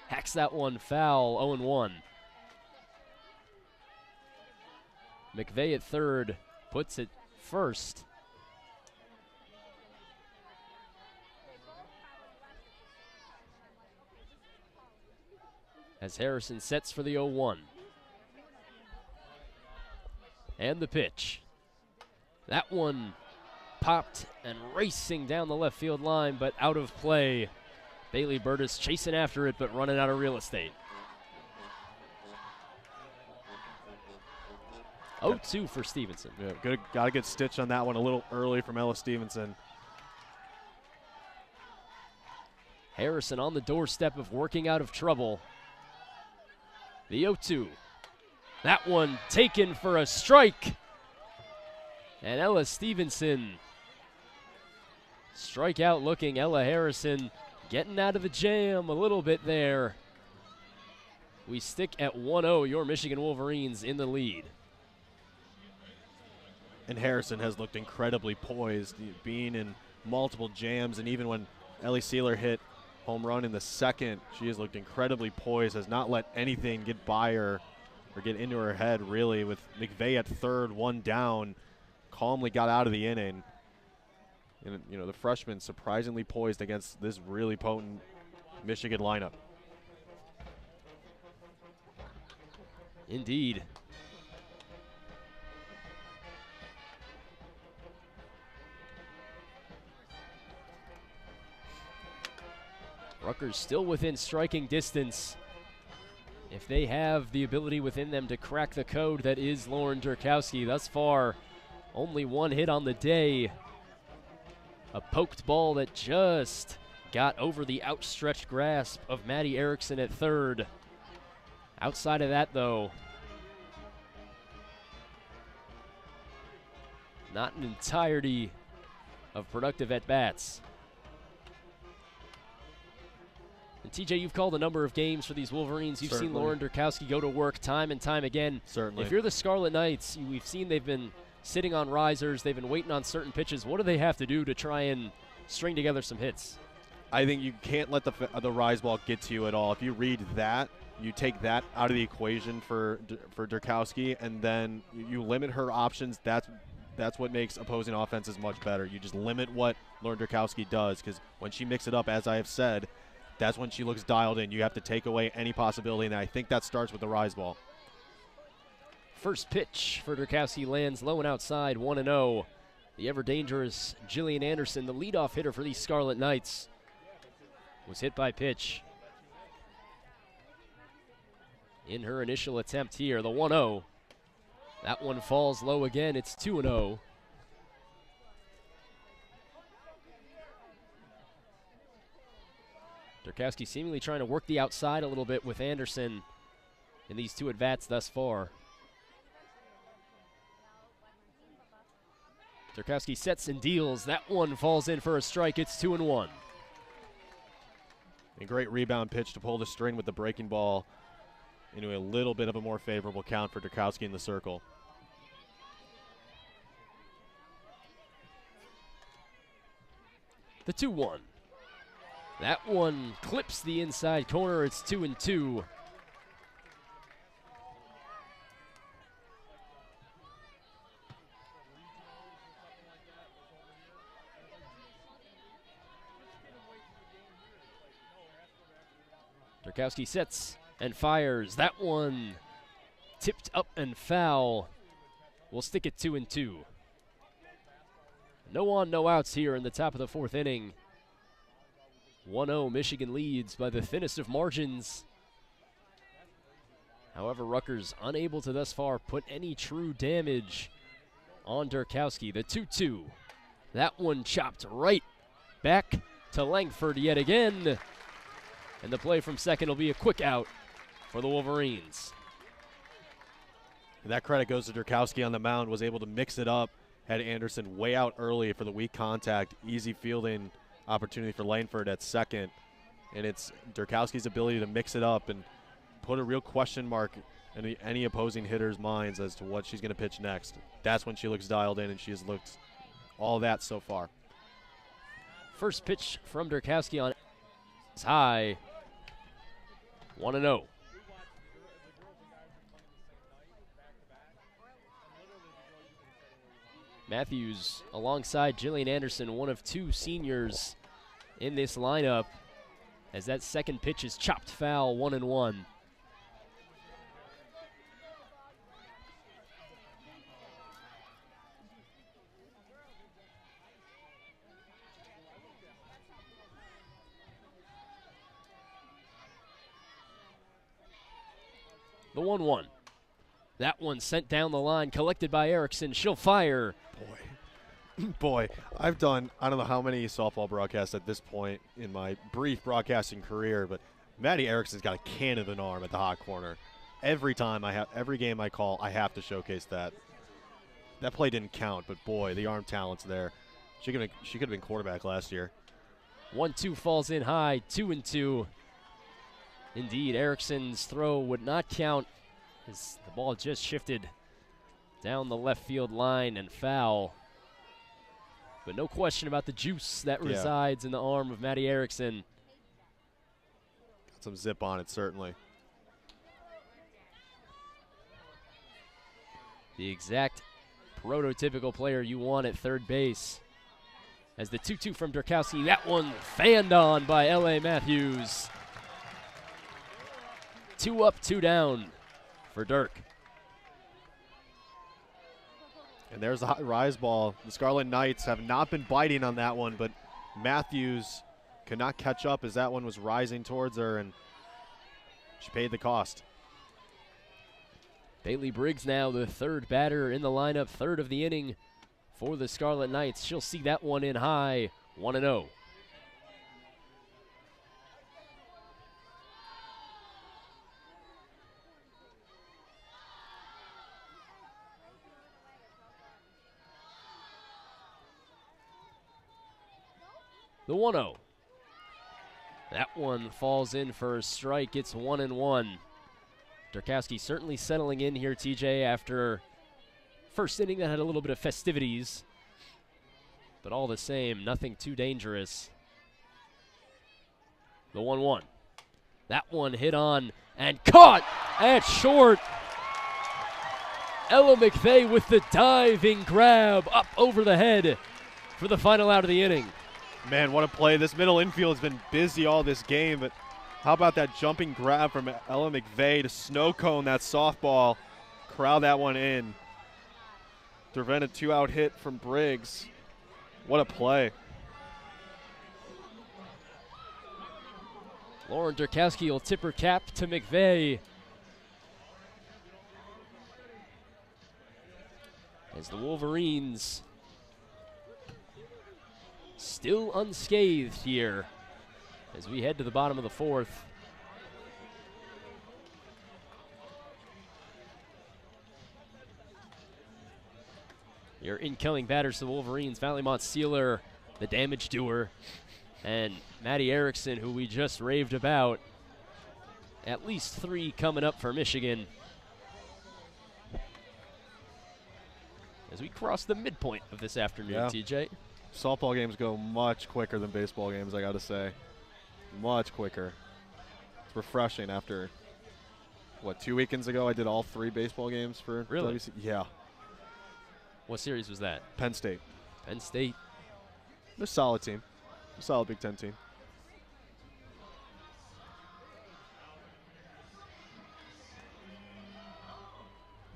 hacks that one foul, 0-1. McVeigh at third, puts it first. as Harrison sets for the 0-1. And the pitch. That one popped and racing down the left field line, but out of play. Bailey Burtis chasing after it, but running out of real estate. 0-2 for Stevenson. Yeah, got a good stitch on that one a little early from Ella Stevenson. Harrison on the doorstep of working out of trouble. The 0-2. That one taken for a strike. And Ella Stevenson, strikeout looking. Ella Harrison getting out of the jam a little bit there. We stick at 1-0, your Michigan Wolverines in the lead. And Harrison has looked incredibly poised, being in multiple jams, and even when Ellie Sealer hit home run in the second, she has looked incredibly poised, has not let anything get by her or get into her head, really, with McVeigh at third, one down, calmly got out of the inning. And, you know, the freshman surprisingly poised against this really potent Michigan lineup. Indeed. Rutgers still within striking distance. If they have the ability within them to crack the code that is Lauren Durkowski. Thus far, only one hit on the day. A poked ball that just got over the outstretched grasp of Maddie Erickson at third. Outside of that, though, not an entirety of productive at-bats. And TJ, you've called a number of games for these Wolverines. You've Certainly. seen Lauren Durkowski go to work time and time again. Certainly. If you're the Scarlet Knights, we've seen they've been sitting on risers. They've been waiting on certain pitches. What do they have to do to try and string together some hits? I think you can't let the rise ball get to you at all. If you read that, you take that out of the equation for Durkowski, and then you limit her options. That's what makes opposing offenses much better. You just limit what Lauren Durkowski does, because when she mixes it up, as I have said, that's when she looks dialed in. You have to take away any possibility, and I think that starts with the rise ball. First pitch for Durkowski lands low and outside, 1-0. The ever-dangerous Jillian Anderson, the leadoff hitter for these Scarlet Knights, was hit by pitch in her initial attempt here. The 1-0. That one falls low again. It's 2-0. Durkowski seemingly trying to work the outside a little bit with Anderson in these two at-bats thus far. Durkowski sets and deals. That one falls in for a strike. It's 2-1. A great rebound pitch to pull the string with the breaking ball into a little bit of a more favorable count for Durkowski in the circle. The 2-1. That one clips the inside corner. It's 2-2. Durkowski sets and fires. That one tipped up and foul. We'll stick at 2-2. No on, no outs here in the top of the fourth inning. 1-0, Michigan leads by the thinnest of margins. However, Rutgers unable to thus far put any true damage on Durkowski. The 2-2. That one chopped right back to Langford yet again. And the play from second will be a quick out for the Wolverines. And that credit goes to Durkowski on the mound, was able to mix it up, had Anderson way out early for the weak contact, easy fielding opportunity for Langford at second. And it's Durkowski's ability to mix it up and put a real question mark in any opposing hitter's minds as to what she's going to pitch next. That's when she looks dialed in, and she has looked all that so far. First pitch from Durkowski on is high. 1-0. Matthews alongside Jillian Anderson, one of two seniors in this lineup, as that second pitch is chopped foul, 1-1. The 1-1. That one sent down the line, collected by Erickson. She'll fire. Boy, I've done I don't know how many softball broadcasts at this point in my brief broadcasting career, but Maddie Erickson's got a cannon of an arm at the hot corner. Every game I call, I have to showcase that. That play didn't count, but boy, the arm talent's there. She could have been quarterback last year. 1-2 falls in high, 2-2. Indeed, Erickson's throw would not count as the ball just shifted down the left field line and foul. But no question about the juice that resides in the arm of Maddie Erickson. Got some zip on it, certainly. The exact prototypical player you want at third base. As the 2-2 from Durkowski, that one fanned on by L.A. Matthews. 2 up, 2 down for Dirk. And there's the high rise ball. The Scarlet Knights have not been biting on that one, but Matthews could not catch up as that one was rising towards her, and she paid the cost. Bailey Briggs now the third batter in the lineup, third of the inning for the Scarlet Knights. She'll see that one in high, 1-0. The 1-0. That one falls in for a strike. It's 1-1. Durkowski certainly settling in here, TJ, after first inning that had a little bit of festivities. But all the same, nothing too dangerous. The 1-1. That one hit on and caught at short. Ella McVeigh with the diving grab up over the head for the final out of the inning. Man, what a play. This middle infield has been busy all this game, but how about that jumping grab from Ella McVeigh to snow cone that softball, corral that one in. To prevent a 2-out hit from Briggs. What a play. Lauren Durkowski will tip her cap to McVeigh. As the Wolverines still unscathed here as we head to the bottom of the fourth. Your incoming batters to the Wolverines, Vallimont Sealer, the damage doer, and Maddie Erickson, who we just raved about. At least 3 coming up for Michigan. As we cross the midpoint of this afternoon, TJ. Softball games go much quicker than baseball games, I got to say. Much quicker. It's refreshing after, 2 weekends ago I did all 3 baseball games for Really? WC. Yeah. What series was that? Penn State. Penn State. They're a solid team. A solid Big Ten team.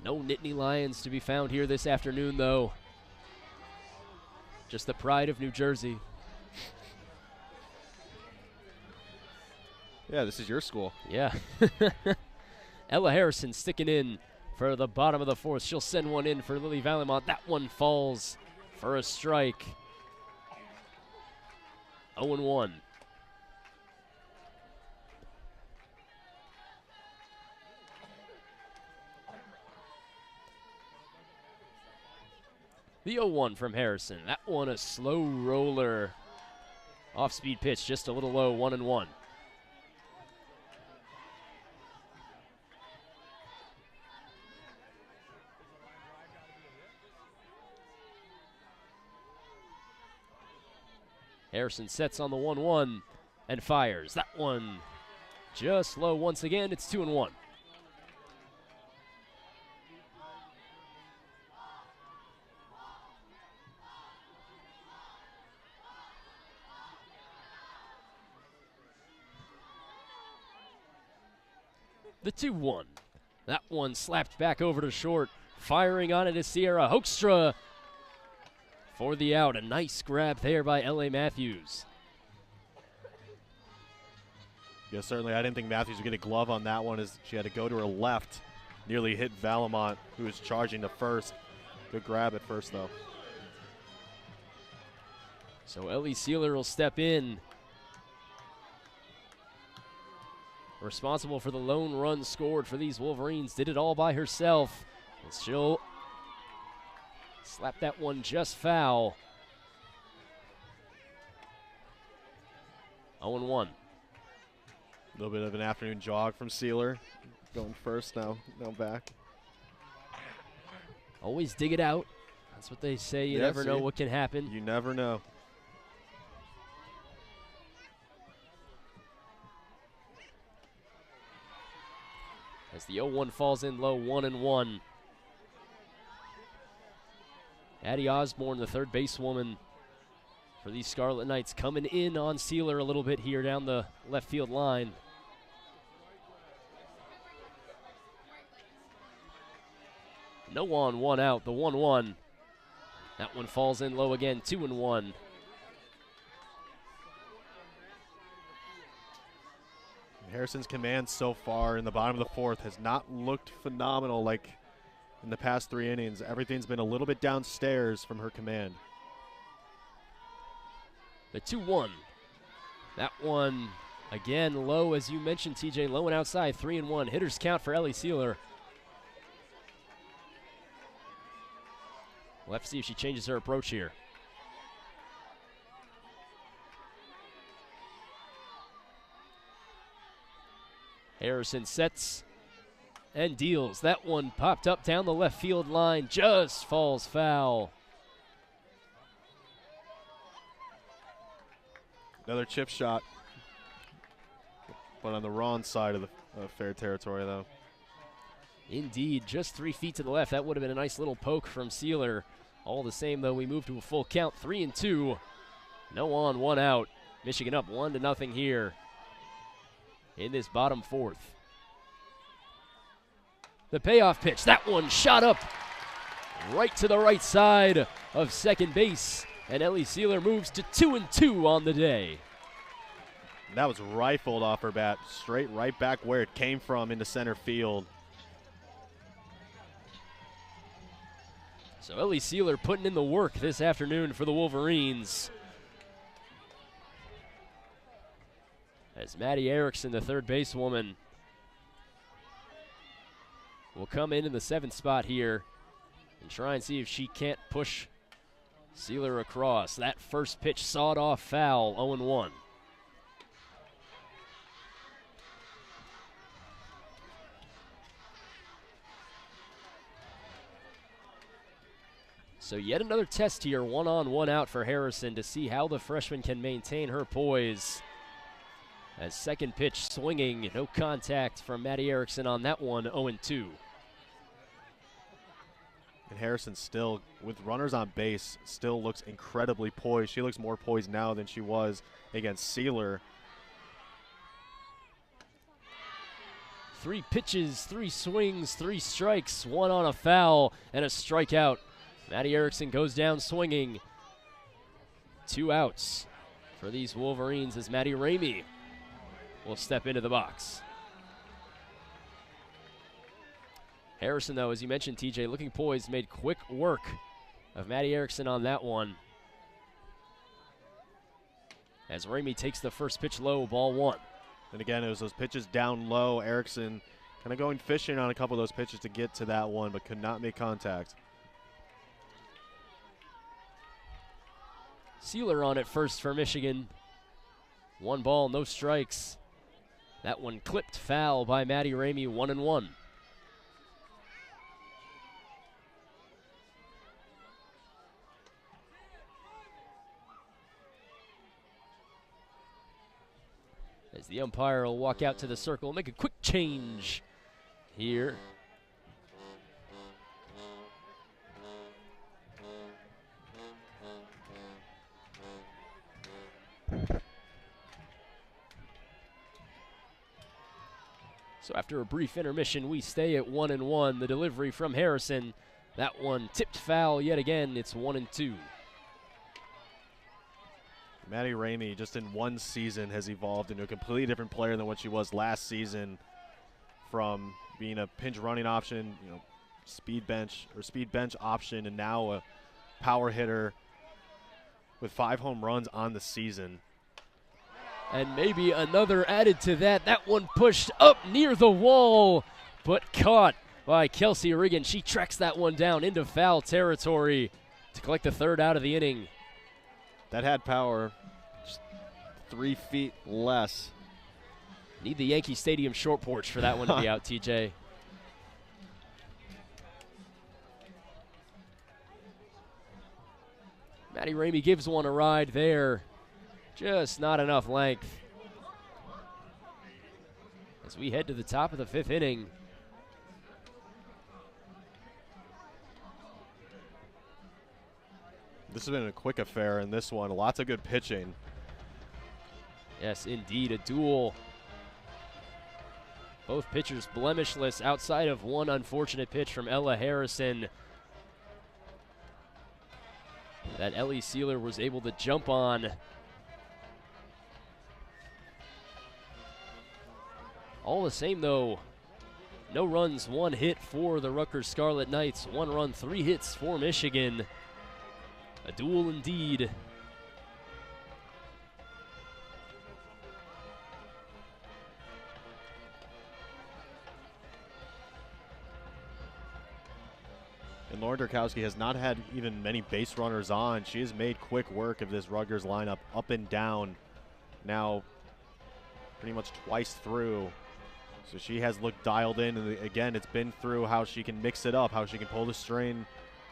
No Nittany Lions to be found here this afternoon, though. Just the pride of New Jersey. Yeah, this is your school. Yeah. Ella Harrison sticking in for the bottom of the fourth. She'll send one in for Lily Vallimont. That one falls for a strike. 0-1. The 0-1 from Harrison. That one a slow roller. Off-speed pitch, just a little low, 1-1. Harrison sets on the 1-1 and fires. That one just low once again. It's 2-1. The 2-1. That one slapped back over to short. Firing on it is Sierra Hoekstra for the out. A nice grab there by L.A. Matthews. Yeah, certainly. I didn't think Matthews would get a glove on that one as she had to go to her left Nearly hit Valamont, who was charging to first. Good grab at first, though. So Ellie Sealer will step in. Responsible for the lone run scored for these Wolverines. Did it all by herself. And she'll slap that one just foul. 0-1. A little bit of an afternoon jog from Sealer. Going first, now back. Always dig it out. That's what they say. You never know what can happen. You never know. As the 0-1 falls in low, 1-1. Addie Osborne, the third basewoman for these Scarlet Knights, coming in on Sealer a little bit here down the left field line. No on, 1 out, the 1-1. That one falls in low again, 2-1. Harrison's command so far in the bottom of the fourth has not looked phenomenal like in the past 3 innings. Everything's been a little bit downstairs from her command. The 2-1. That one, again, low, as you mentioned, TJ, low and outside, 3-1. Hitters count for Ellie Sealer. We'll have to see if she changes her approach here. Harrison sets and deals. That one popped up down the left field line, just falls foul. Another chip shot, but on the wrong side of the fair territory, though. Indeed, just 3 feet to the left. That would have been a nice little poke from Sealer. All the same, though, we move to a full count, 3-2. No on, 1 out. Michigan up 1-0 here in this bottom fourth. The payoff pitch, that one shot up right to the right side of second base, and Ellie Sealer moves to 2-2 on the day. That was rifled off her bat, straight right back where it came from into center field. So Ellie Sealer putting in the work this afternoon for the Wolverines. As Maddie Erickson, the third basewoman, will come in the 7th spot here and try and see if she can't push Sealer across. That first pitch sawed off foul, 0-1. So yet another test here, 1 on, 1 out for Harrison to see how the freshman can maintain her poise. As second pitch swinging, no contact from Maddie Erickson on that one, 0-2. And Harrison still, with runners on base, still looks incredibly poised. She looks more poised now than she was against Sealer. 3 pitches, 3 swings, 3 strikes, 1 on a foul, and a strikeout. Maddie Erickson goes down swinging. 2 outs for these Wolverines as Maddie Ramey will step into the box. Harrison, though, as you mentioned, TJ, looking poised, made quick work of Maddie Erickson on that one. As Ramey takes the first pitch low, ball 1. And again, it was those pitches down low. Erickson kind of going fishing on a couple of those pitches to get to that one, but could not make contact. Sealer on at first for Michigan. 1 ball, no strikes. That one clipped foul by Maddie Ramey, 1-1. As the umpire will walk out to the circle, make a quick change here. So after a brief intermission, we stay at 1-1. The delivery from Harrison. That one tipped foul yet again. It's 1-2. Maddie Ramey, just in one season, has evolved into a completely different player than what she was last season. From being a pinch running option, speed bench option, and now a power hitter with 5 home runs on the season. And maybe another added to that. That one pushed up near the wall, but caught by Kelsey Riggin. She tracks that one down into foul territory to collect the 3rd out of the inning. That had power, just 3 feet less. Need the Yankee Stadium short porch for that one to be out, TJ. Maddie Ramey gives one a ride there. Just not enough length. As we head to the top of the 5th inning. This has been a quick affair in this one. Lots of good pitching. Yes, indeed, a duel. Both pitchers blemishless outside of one unfortunate pitch from Ella Harrison that Ellie Sealer was able to jump on. All the same, though, no runs, 1 hit for the Rutgers Scarlet Knights. 1 run, 3 hits for Michigan. A duel indeed. And Lauren Durkowski has not had even many base runners on. She has made quick work of this Rutgers lineup up and down now pretty much twice through. So she has looked dialed in, and again, it's been through how she can mix it up, how she can pull the string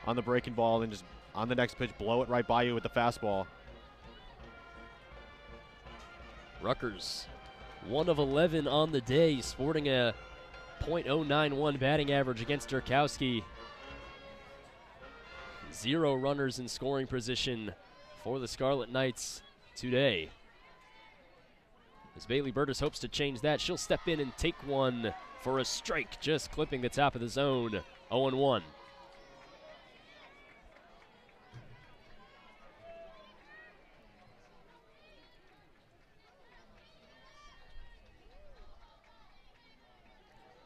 on the breaking ball and just on the next pitch blow it right by you with the fastball. Rutgers, 1 of 11 on the day, sporting a .091 batting average against Durkowski. 0 runners in scoring position for the Scarlet Knights today. As Bailey Burtis hopes to change that, she'll step in and take one for a strike, just clipping the top of the zone. 0-1.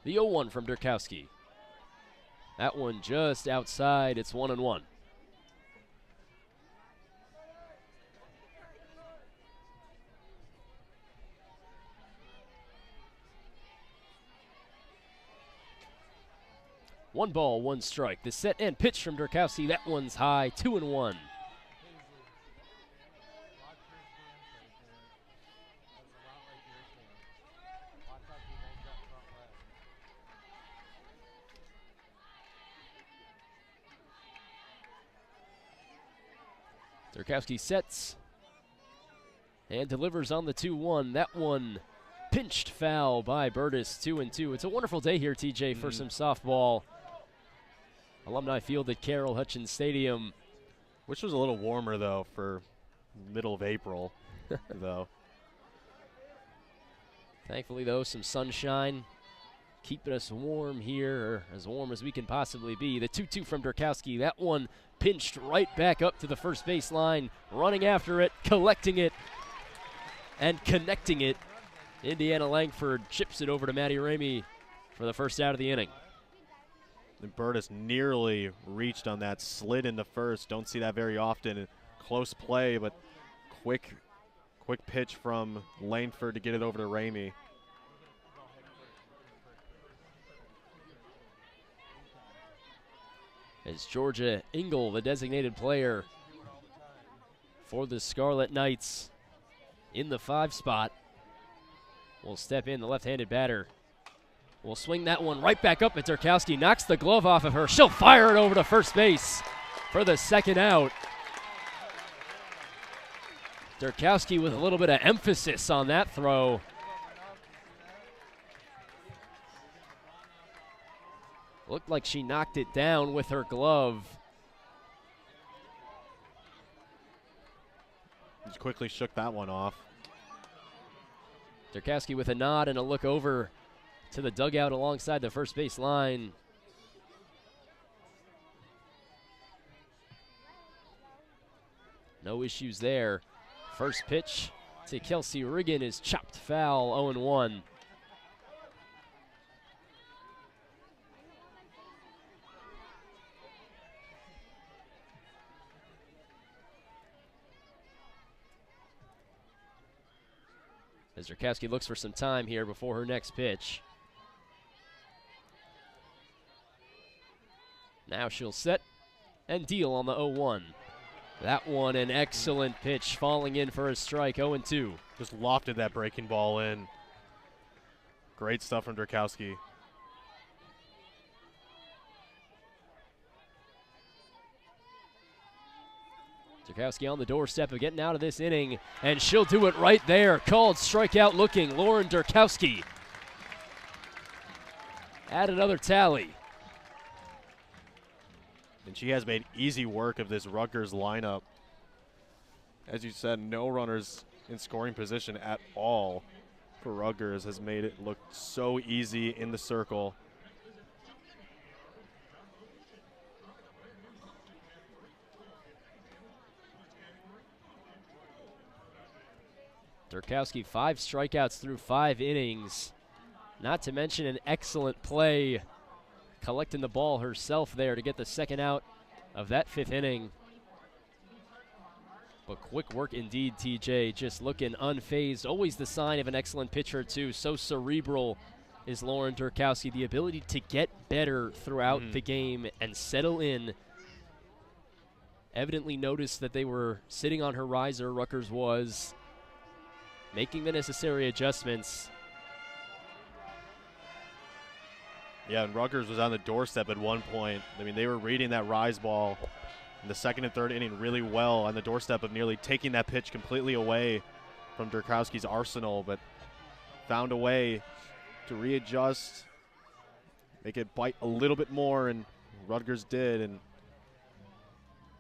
The 0-1 from Durkowski. That one just outside. It's 1-1. One ball, 1 strike. The set and pitch from Durkowski. That one's high. 2-1. Durkowski sets and delivers on the 2-1. That one pinched foul by Burtis. 2-2. It's a wonderful day here, TJ, for some softball. Alumni Field at Carroll Hutchins Stadium. Which was a little warmer, though, for middle of April, though. Thankfully, though, some sunshine keeping us warm here, or as warm as we can possibly be. The 2-2 from Durkowski. That one pinched right back up to the first base line, running after it, collecting it, and connecting it. Indiana Langford chips it over to Maddie Ramey for the 1st out of the inning. And Burtis nearly reached on that, slid into first. Don't see that very often. Close play, but quick pitch from Langford to get it over to Ramey. As Georgia Engel, the designated player for the Scarlet Knights in the 5 spot, will step in. The left-handed batter will swing that one right back up at Durkowski. Knocks the glove off of her. She'll fire it over to first base for the 2nd out. Durkowski with a little bit of emphasis on that throw. Looked like she knocked it down with her glove. Just quickly shook that one off. Durkowski with a nod and a look over to the dugout alongside the first base line. No issues there. First pitch to Kelsey Riggin is chopped foul, 0-1. as Zurkowski looks for some time here before her next pitch. Now she'll set and deal on the 0-1. That one, an excellent pitch, falling in for a strike, 0-2. Just lofted that breaking ball in. Great stuff from Zurkowski. Zurkowski on the doorstep of getting out of this inning, and she'll do it right there. Called strikeout looking, Lauren Zurkowski. Add another tally. And she has made easy work of this Rutgers lineup. As you said, no runners in scoring position at all for Rutgers has made it look so easy in the circle. Zurkowski 5 strikeouts through 5 innings. Not to mention an excellent play, collecting the ball herself there to get the second out of that 5th inning. But quick work indeed, TJ, just looking unfazed. Always the sign of an excellent pitcher, too. So cerebral is Lauren Zurkowski. The ability to get better throughout the game and settle in. Evidently noticed that they were sitting on her riser, Rutgers was, making the necessary adjustments. Yeah, and Rutgers was on the doorstep at one point. I mean, they were reading that rise ball in the 2nd and 3rd inning really well on the doorstep of nearly taking that pitch completely away from Zurkowski's arsenal, but found a way to readjust, make it bite a little bit more, and Rutgers did, and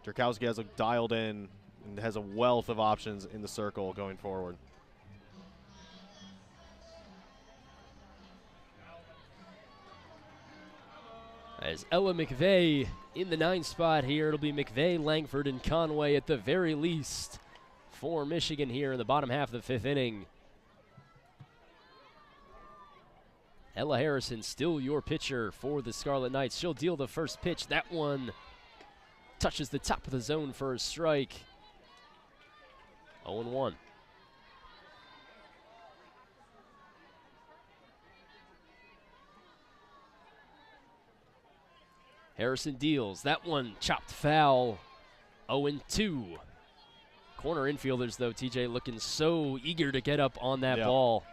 Zurkowski has it dialed in and has a wealth of options in the circle going forward. As Ella McVeigh in the 9th spot here, it'll be McVeigh, Langford, and Conway at the very least for Michigan here in the bottom half of the 5th inning. Ella Harrison still your pitcher for the Scarlet Knights. She'll deal the first pitch. That one touches the top of the zone for a strike. 0-1. Harrison deals. That one chopped foul. 0-2. Corner infielders, though, TJ, looking so eager to get up on that ball.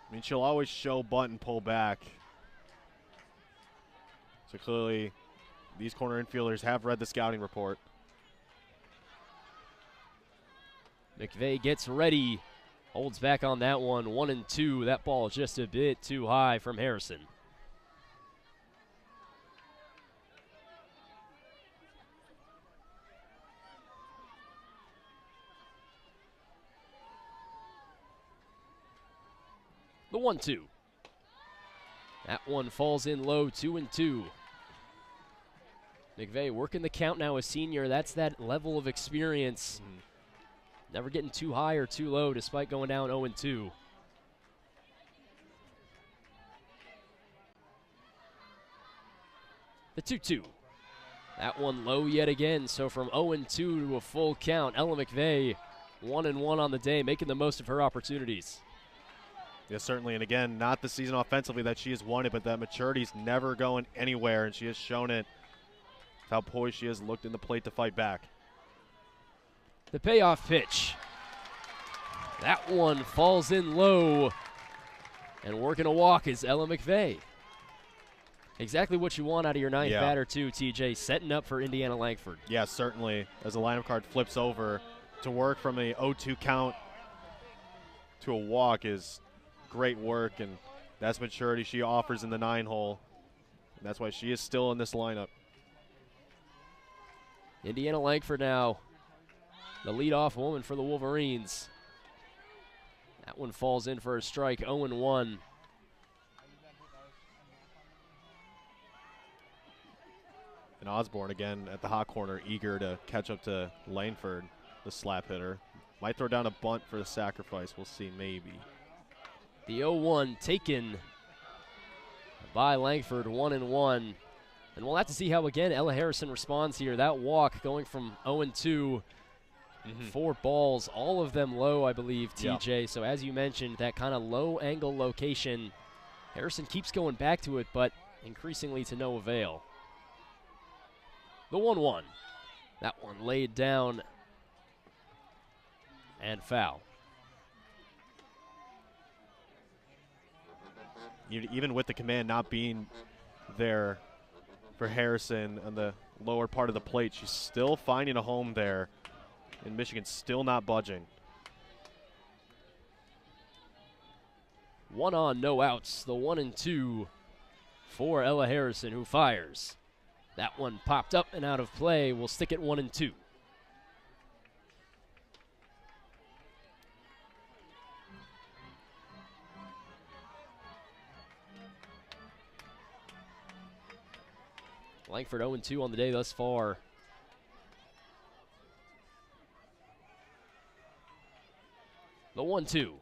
I mean, she'll always show bunt and pull back. So clearly, these corner infielders have read the scouting report. McVeigh gets ready. Holds back on that one. 1-2. That ball just a bit too high from Harrison. The 1-2. That one falls in low, 2-2. McVeigh working the count now, a senior. That's that level of experience. Never getting too high or too low despite going down 0-2. The 2-2. That one low yet again. So from 0-2 to a full count, Ella McVeigh 1-1 on the day, making the most of her opportunities. Yes, certainly. And again, not the season offensively that she has wanted, but that maturity's never going anywhere, and she has shown it. How poised she has looked in the plate to fight back. The payoff pitch. That one falls in low. And working a walk is Ella McVeigh. Exactly what you want out of your ninth batter, too, TJ. Setting up for Indiana Langford. Yeah, certainly. As the lineup card flips over, to work from a 0-2 count to a walk is great work, and that's maturity she offers in the 9-hole. And that's why she is still in this lineup. Indiana Langford now, the leadoff woman for the Wolverines. That one falls in for a strike, 0-1. And Osborne again at the hot corner, eager to catch up to Langford, the slap hitter. Might throw down a bunt for the sacrifice. We'll see, maybe. The 0-1 taken by Langford, 1-1. And we'll have to see how, again, Ella Harrison responds here. That walk going from 0-2 4 balls, all of them low, I believe, TJ. Yeah. So as you mentioned, that kind of low angle location, Harrison keeps going back to it, but increasingly to no avail. The 1-1. That one laid down and foul. Even with the command not being there for Harrison on the lower part of the plate, she's still finding a home there, and Michigan's still not budging. 1 on, no outs. The 1-2 for Ella Harrison, who fires. That one popped up and out of play. We'll stick it 1-2. Langford 0-2 on the day thus far. The 1-2.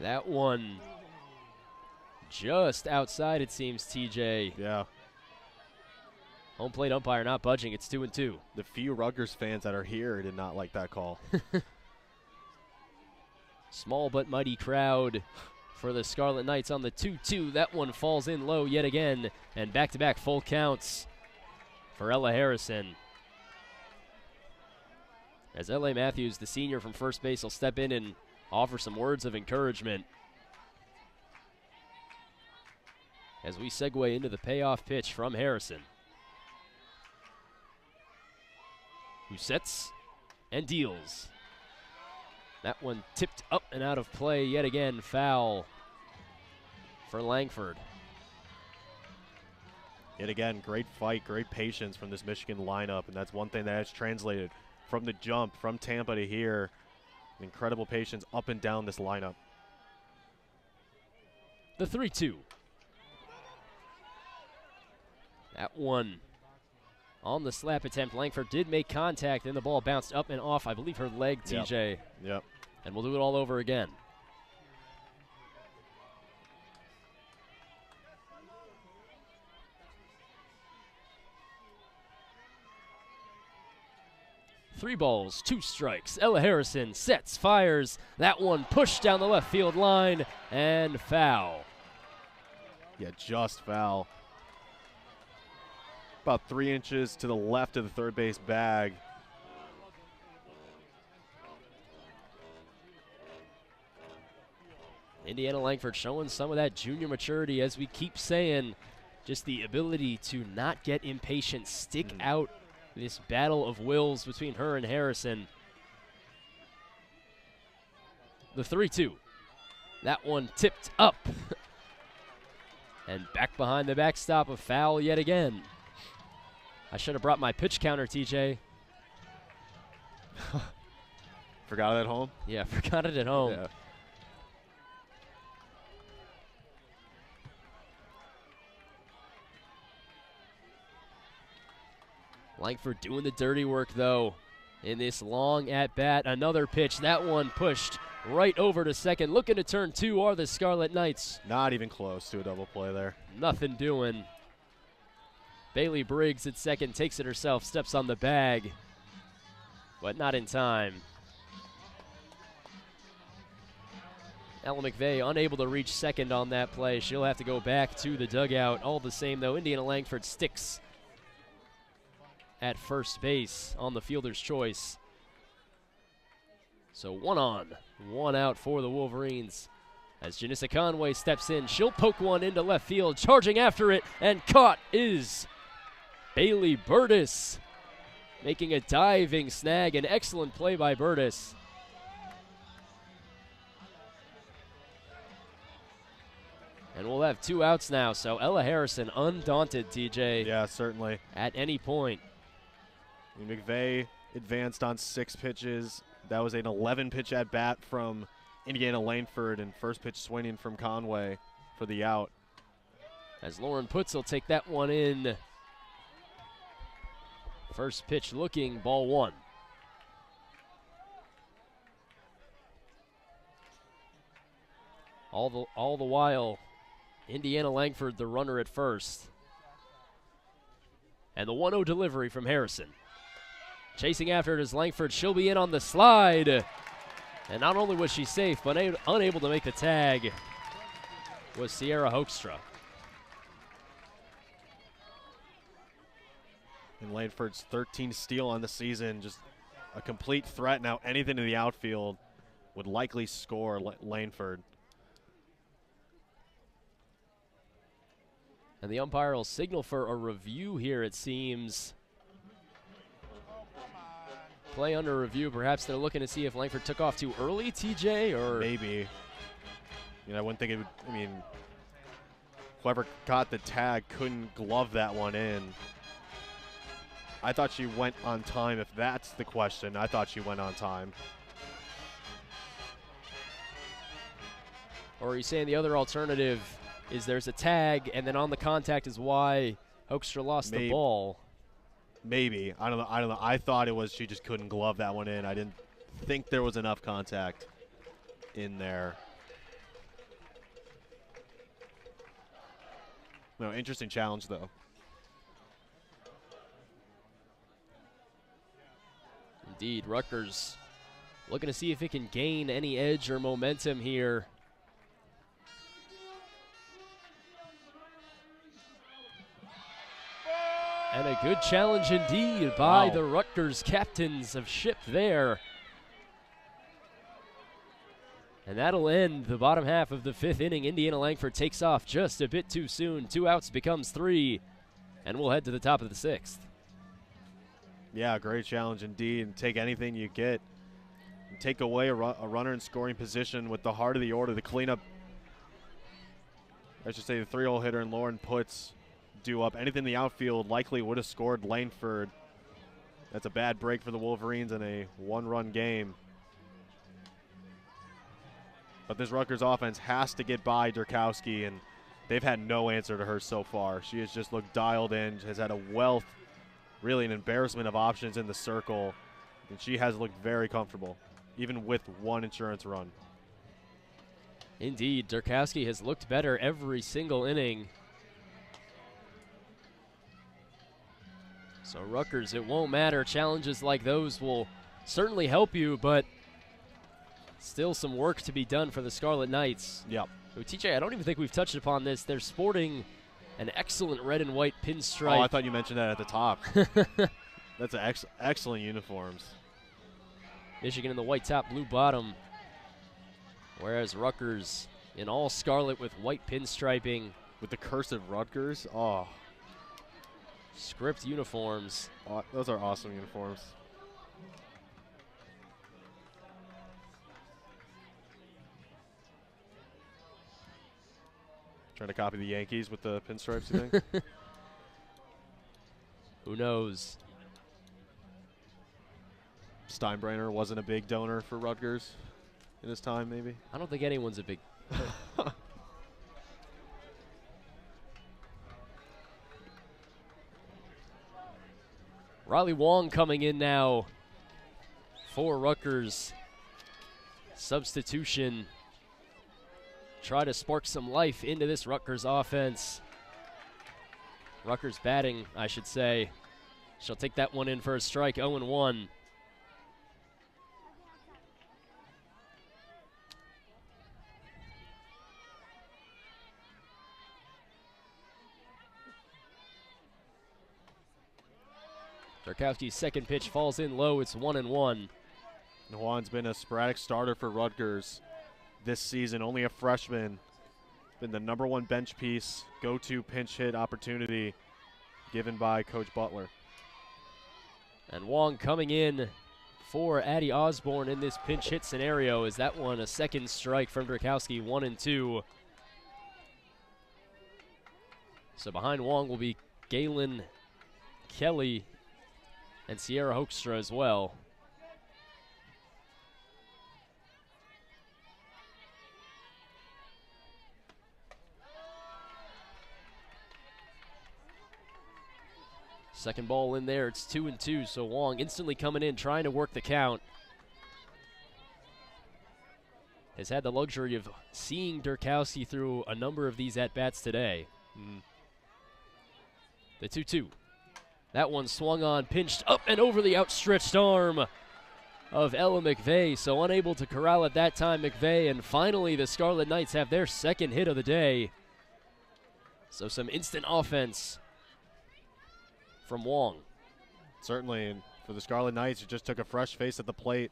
That one just outside, it seems, TJ. Yeah. Home plate umpire not budging. It's 2-2. The few Rutgers fans that are here did not like that call. Small but mighty crowd for the Scarlet Knights on the 2-2. That one falls in low yet again, and back-to-back full counts for Ella Harrison. As L.A. Matthews, the senior from first base, will step in and offer some words of encouragement. As we segue into the payoff pitch from Harrison, who sets and deals. That one tipped up and out of play yet again, foul for Langford. Yet again, great fight, great patience from this Michigan lineup, and that's one thing that has translated from the jump from Tampa to here. Incredible patience up and down this lineup. The 3-2. That one on the slap attempt. Langford did make contact, and the ball bounced up and off, I believe, her leg, TJ. Yep. And we'll do it all over again. Three balls, 2 strikes. Ella Harrison sets, fires. That one pushed down the left field line and foul. Yeah, just foul. About 3 inches to the left of the third base bag. Indiana Langford showing some of that junior maturity, as we keep saying, just the ability to not get impatient, stick out this battle of wills between her and Harrison. The 3-2. That one tipped up. And back behind the backstop, a foul yet again. I should have brought my pitch counter, TJ. Forgot it at home? Yeah, forgot it at home. Yeah. Langford doing the dirty work, though, in this long at-bat. Another pitch. That one pushed right over to second. Looking to turn 2 are the Scarlet Knights. Not even close to a double play there. Nothing doing. Bailey Briggs at second, takes it herself, steps on the bag, but not in time. Ella McVeigh unable to reach second on that play. She'll have to go back to the dugout. All the same, though, Indiana Langford sticks at first base on the fielder's choice. So 1 on, 1 out for the Wolverines. As Janissa Conway steps in, she'll poke one into left field, charging after it, and caught is Bailey Burtis, making a diving snag. An excellent play by Burtis. And we'll have 2 outs now, so Ella Harrison undaunted, TJ. Yeah, certainly. At any point. McVeigh advanced on 6 pitches. That was an 11-pitch at-bat from Indiana Langford, and first pitch swinging from Conway for the out. As Lauren Putz will take that one in. First pitch looking, ball 1. All the while, Indiana Langford, the runner at first. And the 1-0 delivery from Harrison. Chasing after it is Langford. She'll be in on the slide. And not only was she safe, but unable to make the tag was Sierra Hoekstra. And Langford's 13th steal on the season, just a complete threat. Now anything in the outfield would likely score Langford. And the umpire will signal for a review here, it seems. Play under review. Perhaps they're looking to see if Langford took off too early, TJ, or maybe. You know, I wouldn't think it would. I mean, whoever caught the tag couldn't glove that one in. I thought she went on time. If that's the question, I thought she went on time. Or are you saying the other alternative is there's a tag and then on the contact is why Hoekstra lost the ball? Maybe. I don't know. I thought it was she just couldn't glove that one in. I didn't think there was enough contact in there. No, interesting challenge, though. Indeed, Rutgers looking to see if it can gain any edge or momentum here. And a good challenge indeed by the Rutgers captains of ship there. And that'll end the bottom half of the 5th inning. Indiana Langford takes off just a bit too soon. 2 outs becomes 3, and we'll head to the top of the 6th. Yeah, great challenge indeed. And take anything you get. And take away a runner in scoring position with the heart of the order. The cleanup, I should say the 3-hole hitter and Lauren Putz due up. Anything in the outfield likely would have scored Langford. That's a bad break for the Wolverines in a 1-run game. But this Rutgers offense has to get by Durkowski, and they've had no answer to her so far. She has just looked dialed in, has had a wealth, really an embarrassment of options in the circle, and she has looked very comfortable, even with 1 insurance run. Indeed, Durkowski has looked better every single inning. So Rutgers, it won't matter. Challenges like those will certainly help you, but still some work to be done for the Scarlet Knights. Yep. So TJ, I don't even think we've touched upon this. They're sporting an excellent red and white pinstripe. Oh, I thought you mentioned that at the top. That's excellent uniforms. Michigan in the white top, blue bottom, whereas Rutgers in all scarlet with white pinstriping. With the cursive Rutgers, oh. Script uniforms. Oh, those are awesome uniforms. Trying to copy the Yankees with the pinstripes, you think? Who knows? Steinbrenner wasn't a big donor for Rutgers in his time, maybe? I don't think anyone's a big... Riley Wong coming in now for Rutgers. Substitution. Try to spark some life into this Rutgers offense. Rutgers batting, I should say. She'll take that one in for a strike, 0-1. Durkowski's second pitch falls in low. It's 1-1. Juan's been a sporadic starter for Rutgers this season. Only a freshman. Been the #1 bench piece, go-to pinch hit opportunity given by Coach Butler. And Wong coming in for Addie Osborne in this pinch hit scenario. Is that one a second strike from Durkowski, 1-2. So behind Wong will be Galen Kelly and Sierra Hoekstra as well. Second ball in there, it's 2-2, so Wong instantly coming in, trying to work the count. Has had the luxury of seeing Durkowski through a number of these at-bats today. The 2-2. That one swung on, pinched up and over the outstretched arm of Ella McVeigh, so unable to corral at that time McVeigh, and finally the Scarlet Knights have their second hit of the day. So some instant offense from Wong. Certainly, and for the Scarlet Knights, it just took a fresh face at the plate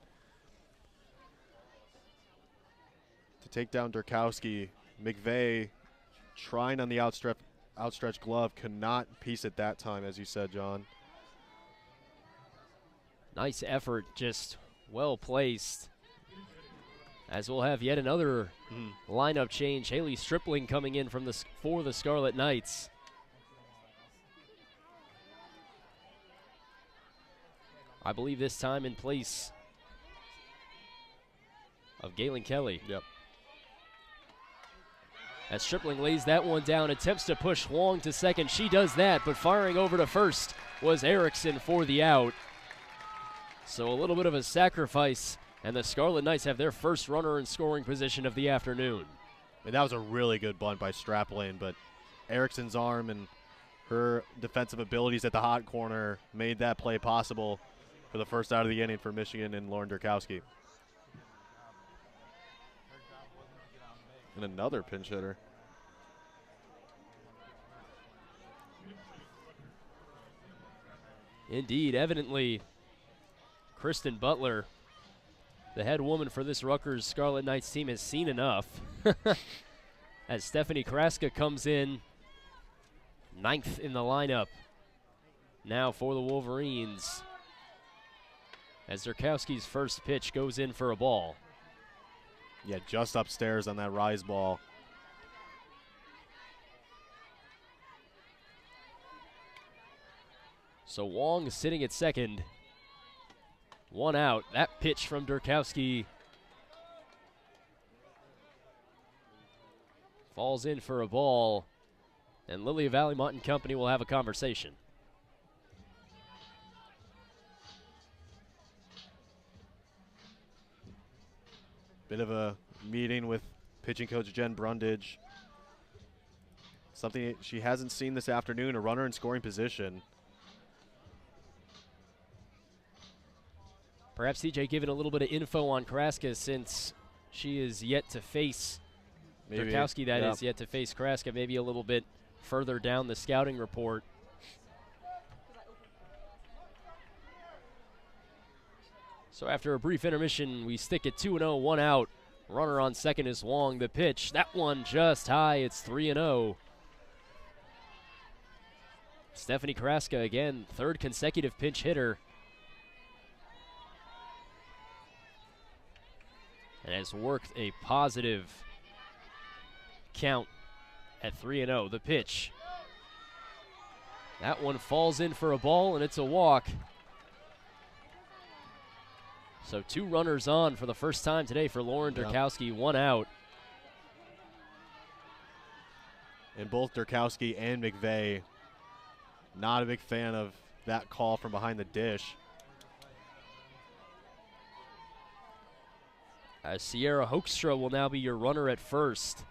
to take down Durkowski. McVeigh trying on the outstretched glove, could not piece it that time, as you said, John. Nice effort, just well placed. As we'll have yet another lineup change. Haley Stripling coming in for the Scarlet Knights. I believe this time in place of Galen Kelly. Yep. As Stripling lays that one down, attempts to push Wong to second. She does that, but firing over to first was Erickson for the out. So a little bit of a sacrifice, and the Scarlet Knights have their first runner in scoring position of the afternoon. And that was a really good bunt by Strapling, but Erickson's arm and her defensive abilities at the hot corner made that play possible for the first out of the inning for Michigan and Lauren Durkowski. And another pinch hitter. Indeed, evidently, Kristen Butler, the head woman for this Rutgers Scarlet Knights team, has seen enough. As Stephanie Kraska comes in, 9th in the lineup now for the Wolverines. As Durkowski's first pitch goes in for a ball. Yeah, just upstairs on that rise ball. So Wong is sitting at second. One out. That pitch from Durkowski falls in for a ball, and Lily Valley Mountain Company will have a conversation. Bit of a meeting with pitching coach Jen Brundage. Something she hasn't seen this afternoon, a runner in scoring position. Perhaps TJ giving a little bit of info on Kraska, since she is yet to face Durkowski, that is yet to face Kraska, maybe a little bit further down the scouting report. So after a brief intermission, we stick at 2-0, one out. Runner on second is Wong. The pitch, that one just high. It's 3-0. Stephanie Kraska, again, third consecutive pinch hitter. And has worked a positive count at 3-0. The pitch, that one falls in for a ball, and it's a walk. So 2 runners on for the first time today for Lauren Durkowski, one out. And both Durkowski and McVeigh, not a big fan of that call from behind the dish. Sierra Hoekstra will now be your runner at first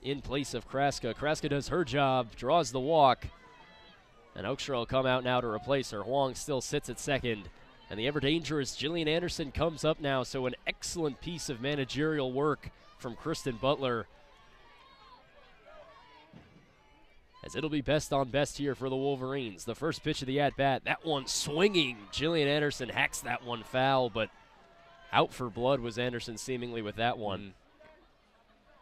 in place of Kraska. Kraska does her job, draws the walk, and Hoekstra will come out now to replace her. Wong still sits at second. And the ever-dangerous Jillian Anderson comes up now, so an excellent piece of managerial work from Kristen Butler. As it'll be best on best here for the Wolverines. The first pitch of the at-bat, that one swinging. Jillian Anderson hacks that one foul, but out for blood was Anderson seemingly with that one.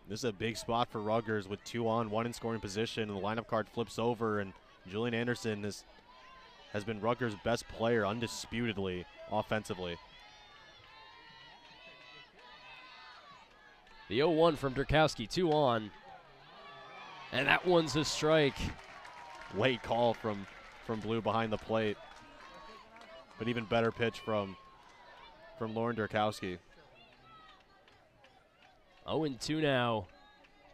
This is a big spot for Rutgers with 2 on, 1 in scoring position, and the lineup card flips over, and Jillian Anderson has been Rutgers' best player undisputedly offensively. The 0-1 from Durkowski, 2 on. And that one's a strike. Late call from Blue behind the plate. But even better pitch from Lauren Durkowski. 0-2 now.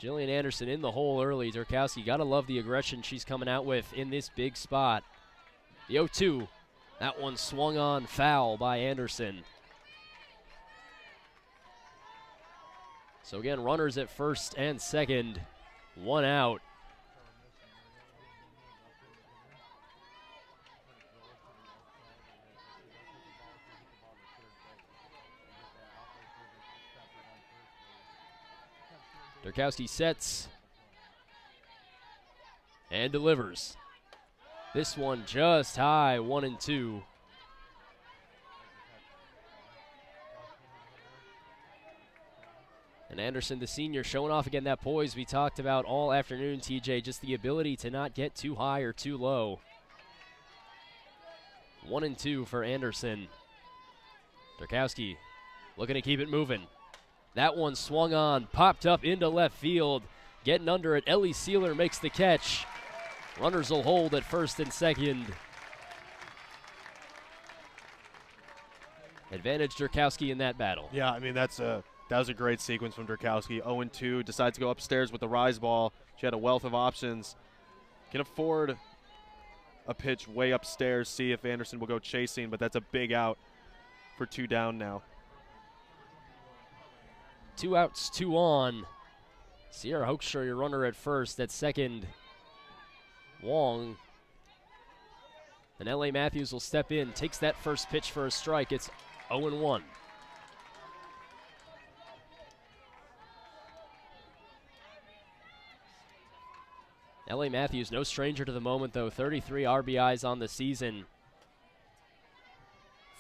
Jillian Anderson in the hole early. Durkowski, gotta love the aggression she's coming out with in this big spot. The 0-2, that one swung on foul by Anderson. So again, runners at first and second, one out. Durkowski sets and delivers. This one just high, 1-2. And Anderson, the senior, showing off again that poise we talked about all afternoon, TJ, just the ability to not get too high or too low. 1-2 for Anderson. Durkowski looking to keep it moving. That one swung on, popped up into left field. Getting under it, Ellie Sealer makes the catch. Runners will hold at first and second. Advantage Durkowski in that battle. Yeah, I mean, that was a great sequence from Durkowski. 0-2, decides to go upstairs with the rise ball. She had a wealth of options. Can afford a pitch way upstairs, see if Anderson will go chasing, but that's a big out for 2 down now. 2 outs, 2 on. Sierra Hoekstra, your runner at first. At second, Wong. And L.A. Matthews will step in, takes that first pitch for a strike. It's 0-1. L.A. Matthews, no stranger to the moment, though. 33 RBIs on the season.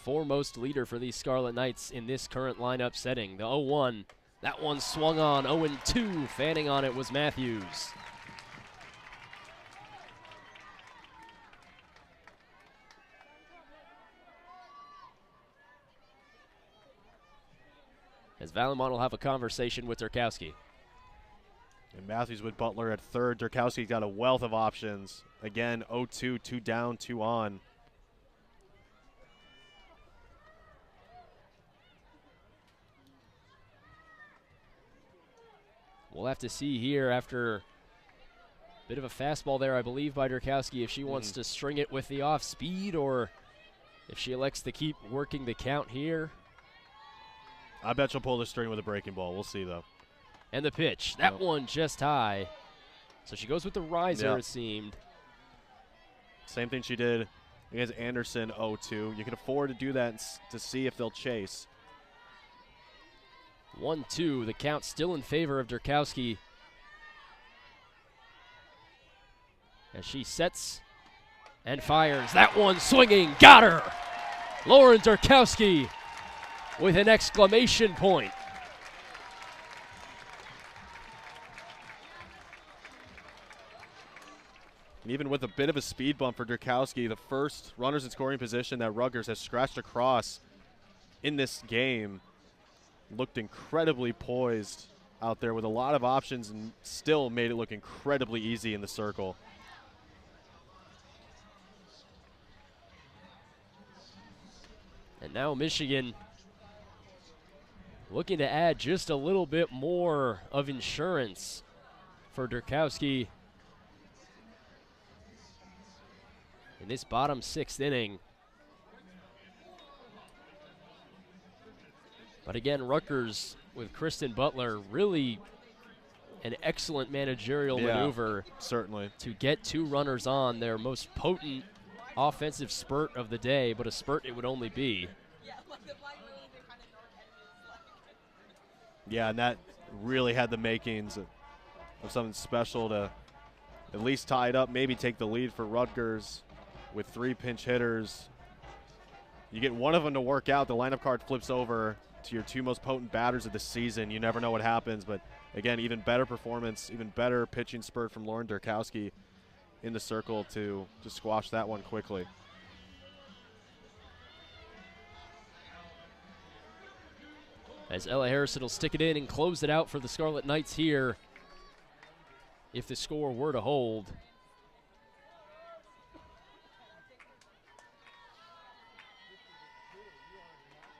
Foremost leader for these Scarlet Knights in this current lineup setting. The 0-1, that one swung on. 0-2, fanning on it was Matthews. As Valimon will have a conversation with Durkowski. And Matthews with Butler at third. Durkowski's got a wealth of options. Again, 0-2, 2 down, 2 on. We'll have to see here after a bit of a fastball there, I believe, by Durkowski, if she wants to string it with the off speed or if she elects to keep working the count here. I bet she'll pull the string with a breaking ball. We'll see, though. And the pitch. That one just high. So she goes with the riser, it seemed. Same thing she did against Anderson, 0-2. You can afford to do that to see if they'll chase. 1-2. The count still in favor of Durkowski. As she sets and fires. That one swinging. Got her! Lauren Durkowski with an exclamation point. And even with a bit of a speed bump for Durkowski, the first runners in scoring position that Rutgers has scratched across in this game, looked incredibly poised out there with a lot of options and still made it look incredibly easy in the circle. And now Michigan looking to add just a little bit more of insurance for Durkowski in this bottom 6th inning. But again, Rutgers with Kristen Butler, really an excellent managerial maneuver. Certainly. To get 2 runners on, their most potent offensive spurt of the day, but a spurt it would only be. Yeah, and that really had the makings of something special to at least tie it up, maybe take the lead for Rutgers with 3 pinch hitters. You get one of them to work out, the lineup card flips over to your 2 most potent batters of the season. You never know what happens, but again, even better performance, even better pitching spurt from Lauren Durkowski in the circle to squash that one quickly. As Ella Harrison will stick it in and close it out for the Scarlet Knights here if the score were to hold.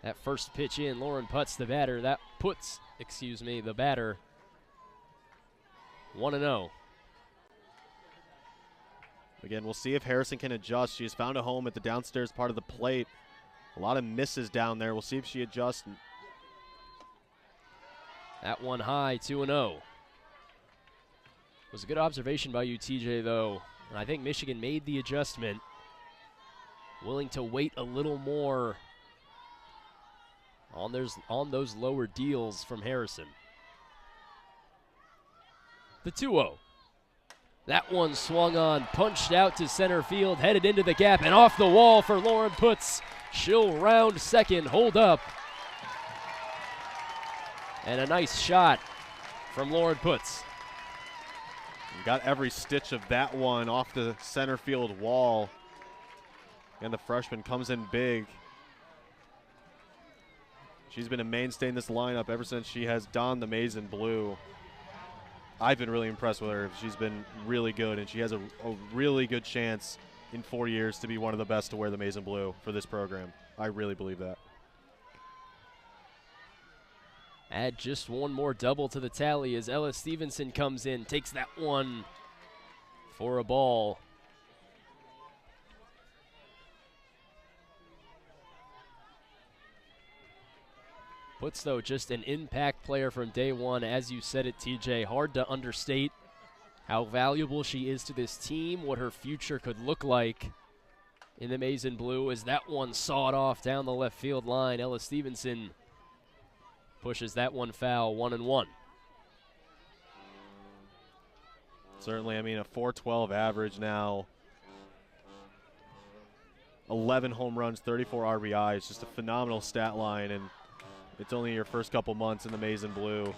That first pitch in, Lauren puts the batter. That puts, the batter 1-0. Again, we'll see if Harrison can adjust. She has found a home at the downstairs part of the plate. A lot of misses down there. We'll see if she adjusts. That one high, 2-0. It was a good observation by you, TJ, though. And I think Michigan made the adjustment, willing to wait a little more on those lower deals from Harrison. The 2-0. That one swung on, punched out to center field, headed into the gap, and off the wall for Lauren Putz. She'll round second, hold up. And a nice shot from Lauren Putz. Got every stitch of that one off the center field wall. And the freshman comes in big. She's been a mainstay in this lineup ever since she has donned the maize and blue. I've been really impressed with her. She's been really good, and she has a really good chance in 4 years to be one of the best to wear the maize and blue for this program. I really believe that. Add just one more double to the tally as Ella Stevenson comes in, takes that one for a ball. Putz, though, just an impact player from day one. As you said it, TJ, hard to understate how valuable she is to this team, what her future could look like in the maize and blue as that one sawed off down the left field line. Ella Stevenson pushes that one foul, 1-1. Certainly, I mean, a .412 average now. 11 home runs, 34 RBIs, just a phenomenal stat line, and it's only your first couple months in the maize and blue.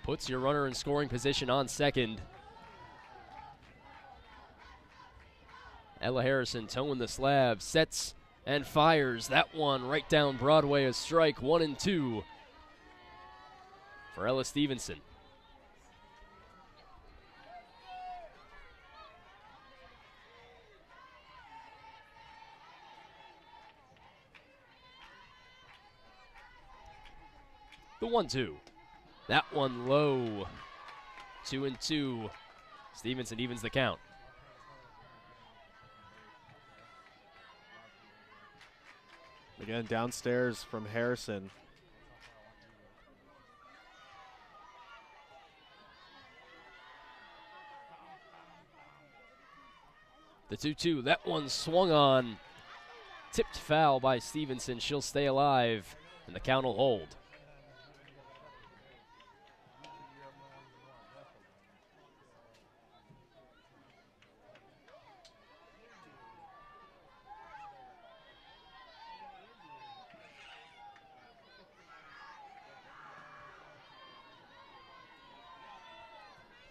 Puts your runner in scoring position on second. Ella Harrison towing the slab, sets and fires. That one right down Broadway, a strike, 1-2 for Ella Stevenson. The 1-2. That one low. 2-2. Stevenson evens the count. Again, downstairs from Harrison. The 2-2. That one swung on. Tipped foul by Stevenson. She'll stay alive, and the count will hold.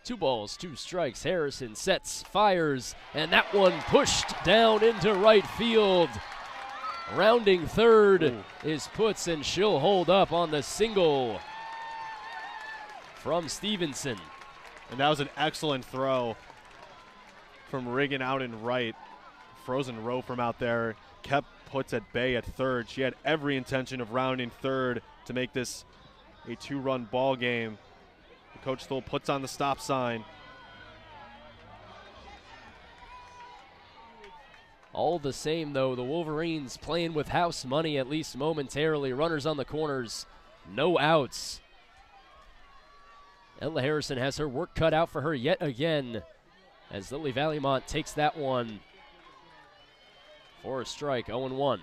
Two balls, two strikes. Harrison sets, fires, and that one pushed down into right field. Rounding third is Putz, and she'll hold up on the single from Stevenson. And that was an excellent throw from Riggin out in right. Frozen row from out there. Kept Putz at bay at third. She had every intention of rounding third to make this a two-run ball game. Coach Stoll puts on the stop sign. All the same, though, the Wolverines playing with house money, at least momentarily. Runners on the corners, no outs. Ella Harrison has her work cut out for her yet again as Lily Vallimont takes that one for a strike, 0-1.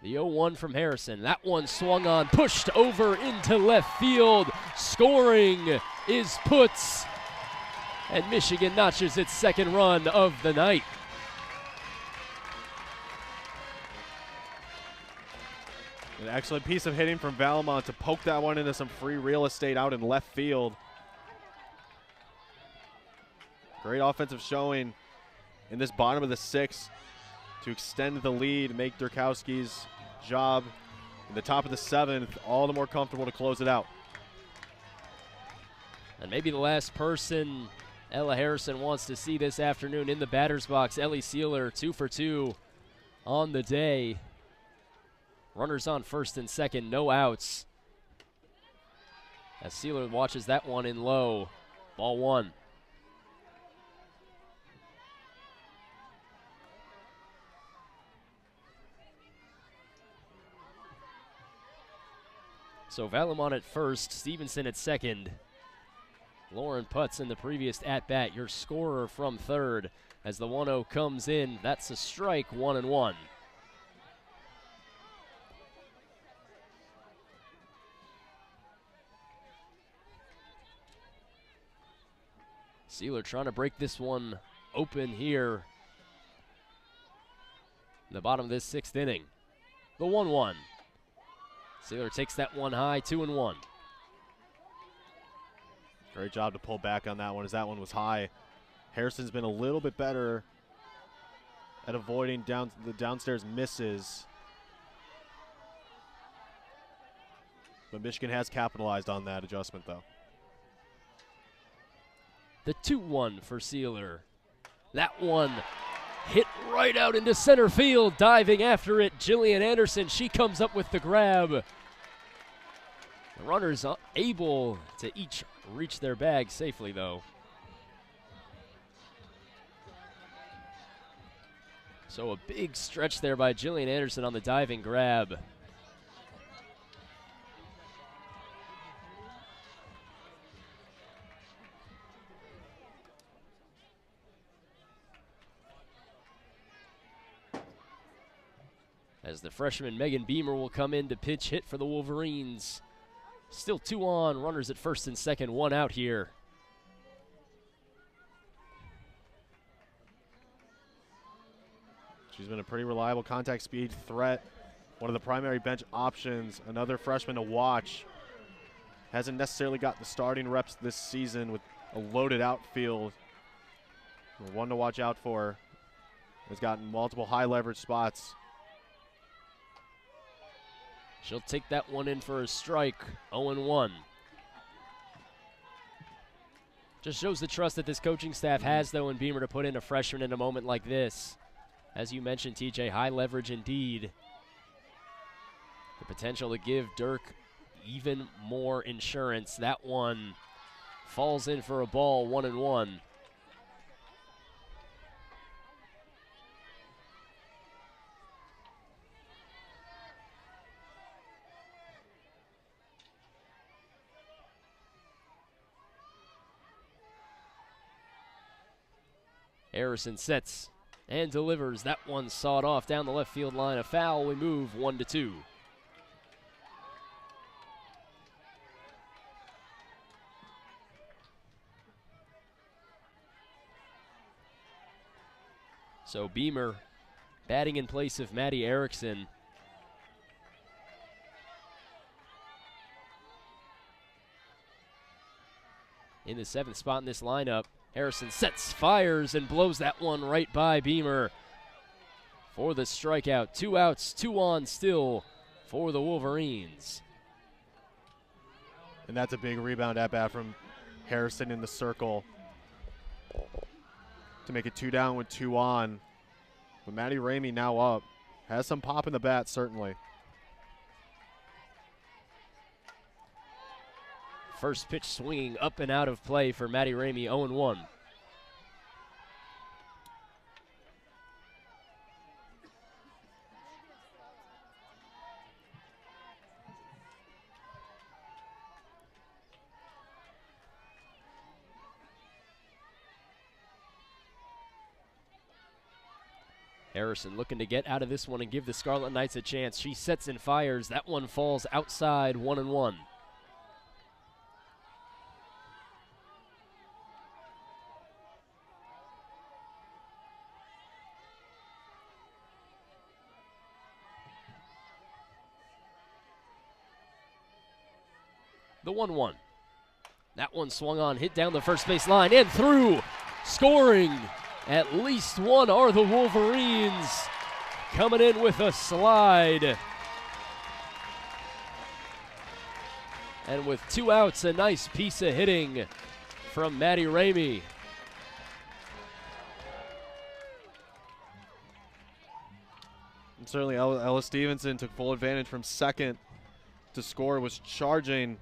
The 0-1 from Harrison. That one swung on, pushed over into left field. Scoring is Putz. And Michigan notches its second run of the night. An excellent piece of hitting from Vallimont to poke that one into some free real estate out in left field. Great offensive showing in this bottom of the sixth to extend the lead, make Durkowski's job in the top of the seventh all the more comfortable to close it out. And maybe the last person Ella Harrison wants to see this afternoon in the batter's box, Ellie Sealer, 2 for 2 on the day. Runners on first and second, no outs. As Sealer watches that one in low, ball one. So Valamon at first, Stevenson at second. Lauren Putz in the previous at-bat, your scorer from third. As the 1-0 comes in, that's a strike, 1-1. Sealer trying to break this one open here in the bottom of this 6th inning. The 1-1. Sealer takes that one high, 2-1. Great job to pull back on that one, as that one was high. Harrison's been a little bit better at avoiding the downstairs misses. But Michigan has capitalized on that adjustment, though. The 2-1 for Sealer. That one hit right out into center field. Diving after it, Jillian Anderson. She comes up with the grab. The runners able to each reach their bag safely, though. So a big stretch there by Jillian Anderson on the diving grab. As the freshman Megan Beamer will come in to pitch hit for the Wolverines. Still 2 on, runners at first and second, 1 out here. She's been a pretty reliable contact speed threat. One of the primary bench options, another freshman to watch. Hasn't necessarily got the starting reps this season with a loaded outfield. One to watch out for. Has gotten multiple high leverage spots. She'll take that one in for a strike, 0-1. Just shows the trust that this coaching staff has, though, in Beamer to put in a freshman in a moment like this. As you mentioned, TJ, high leverage indeed. The potential to give Dirk even more insurance. That one falls in for a ball, 1-1. Harrison sets and delivers. That one sawed off down the left field line. A foul. We move 1-2. So Beamer batting in place of Maddie Erickson. In the 7th spot in this lineup. Harrison sets, fires, and blows that one right by Beamer for the strikeout. 2 outs, 2 on still for the Wolverines. And that's a big rebound at bat from Harrison in the circle to make it 2 down with 2 on. But Maddie Ramey now up. Has some pop in the bat, certainly. First pitch swinging up and out of play for Maddie Ramey, 0-1. Harrison looking to get out of this one and give the Scarlet Knights a chance. She sets and fires. That one falls outside, 1-1. The 1-1. That one swung on, hit down the first base line and through. Scoring at least one are the Wolverines. Coming in with a slide. And with 2 outs, a nice piece of hitting from Maddie Ramey. And certainly Ella Stevenson took full advantage from second to score, was charging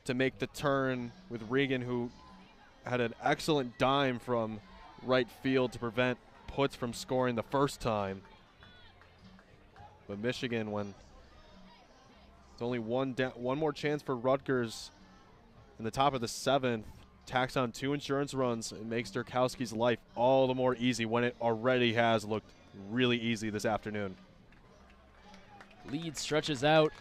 to make the turn with Regan, who had an excellent dime from right field to prevent Putz from scoring the first time. But Michigan, when It's only one more chance for Rutgers in the top of the 7th. Tacks on 2 insurance runs and makes Durkowski's life all the more easy when it already has looked really easy this afternoon. Lead stretches out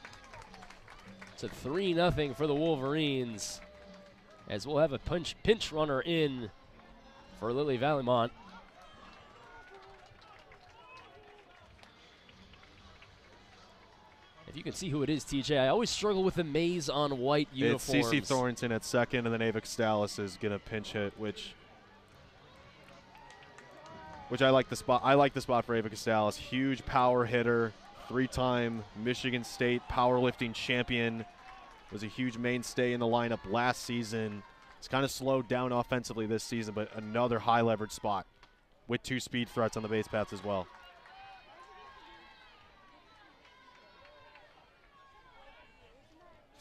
to 3-0 for the Wolverines, as we'll have a pinch runner in for Lily Vallimont. If you can see who it is, TJ, I always struggle with the maize on white uniforms. It's CeCe Thornton at second, and then Ava Costalis is going to pinch hit, which I like the spot. I like the spot for Ava Costalis. Huge power hitter, 3-time Michigan State powerlifting champion. Was a huge mainstay in the lineup last season. It's kind of slowed down offensively this season, but another high leverage spot with 2 speed threats on the base paths as well.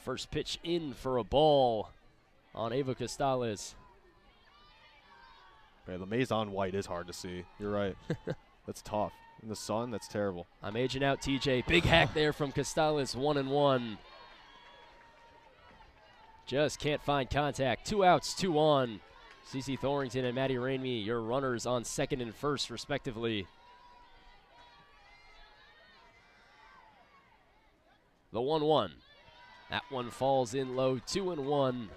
First pitch in for a ball on Ava Costalis. Man, the maize on white is hard to see. You're right. That's tough. In the sun, that's terrible. I'm aging out, TJ. Big hack there from Costalis, 1-1. Just can't find contact. 2 outs, 2 on. CeCe Thornton and Maddie Rainey, your runners on second and first, respectively. The 1-1. That one falls in low, 2-1.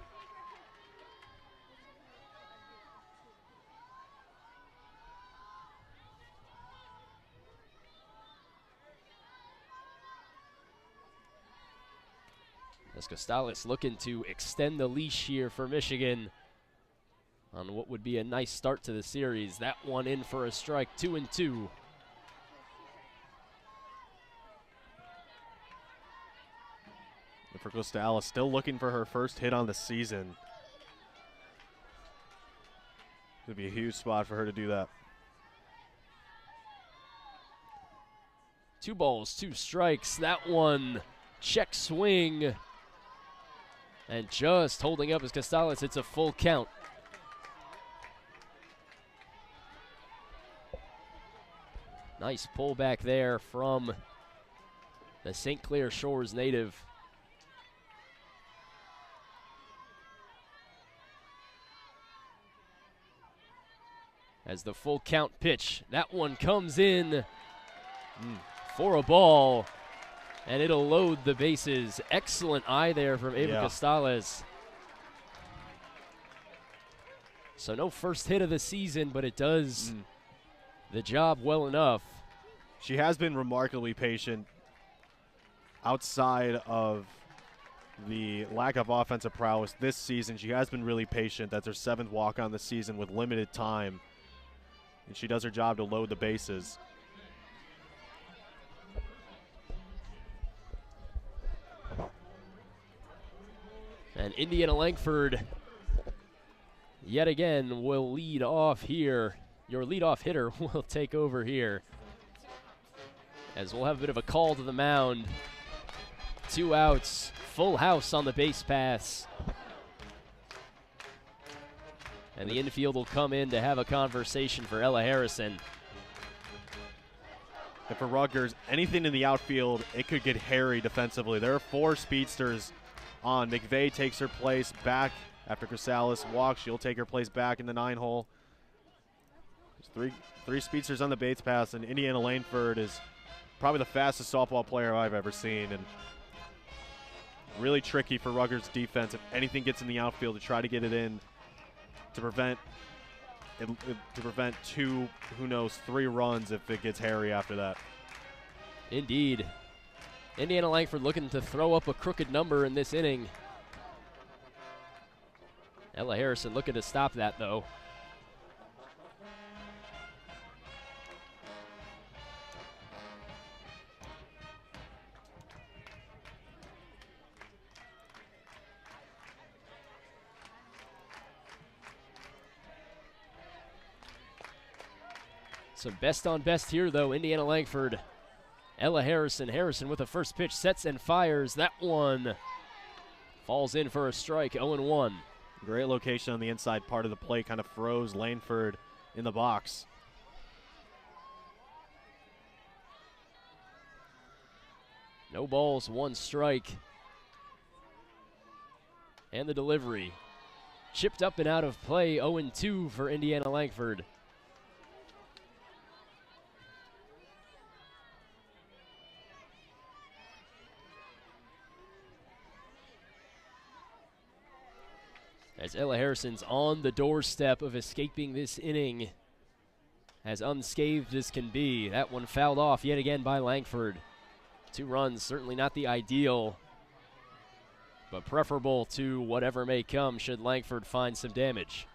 As Costalis looking to extend the leash here for Michigan on what would be a nice start to the series. That one in for a strike, 2-2. For Costalis, still looking for her first hit on the season. It would be a huge spot for her to do that. 2 balls, 2 strikes. That one, check swing. And just holding up as Costalis, it's a full count. Nice pullback there from the St. Clair Shores native. As the full count pitch, that one comes in for a ball, and it'll load the bases. Excellent eye there from Ava Costalis. So no first hit of the season, but it does the job well enough. She has been remarkably patient outside of the lack of offensive prowess this season. She has been really patient. That's her 7th walk on the season with limited time. And she does her job to load the bases. And Indiana Langford, yet again, will lead off here. Your leadoff hitter will take over here, as we'll have a bit of a call to the mound. 2 outs, full house on the base paths. And the infield will come in to have a conversation for Ella Harrison. And for Rutgers, anything in the outfield, it could get hairy defensively. There are 4 speedsters on. McVeigh takes her place back after Chrysalis walks. She'll take her place back in the 9-hole. There's three speedsters on the base pass, and Indiana Langford is probably the fastest softball player I've ever seen. And really tricky for Rutgers defense if anything gets in the outfield to try to get it in to prevent 2, who knows, 3 runs if it gets hairy after that. Indeed. Indiana Langford looking to throw up a crooked number in this inning. Ella Harrison looking to stop that, though. Some best on best here, though. Indiana Langford. Ella Harrison. Harrison with a first pitch, sets and fires. That one falls in for a strike, 0-1. Great location on the inside part of the plate, kind of froze Langford in the box. No balls, 1 strike. And the delivery. Chipped up and out of play, 0-2 for Indiana Langford. As Ella Harrison's on the doorstep of escaping this inning as unscathed as can be. That one fouled off yet again by Langford. 2 runs, certainly not the ideal, but preferable to whatever may come should Langford find some damage.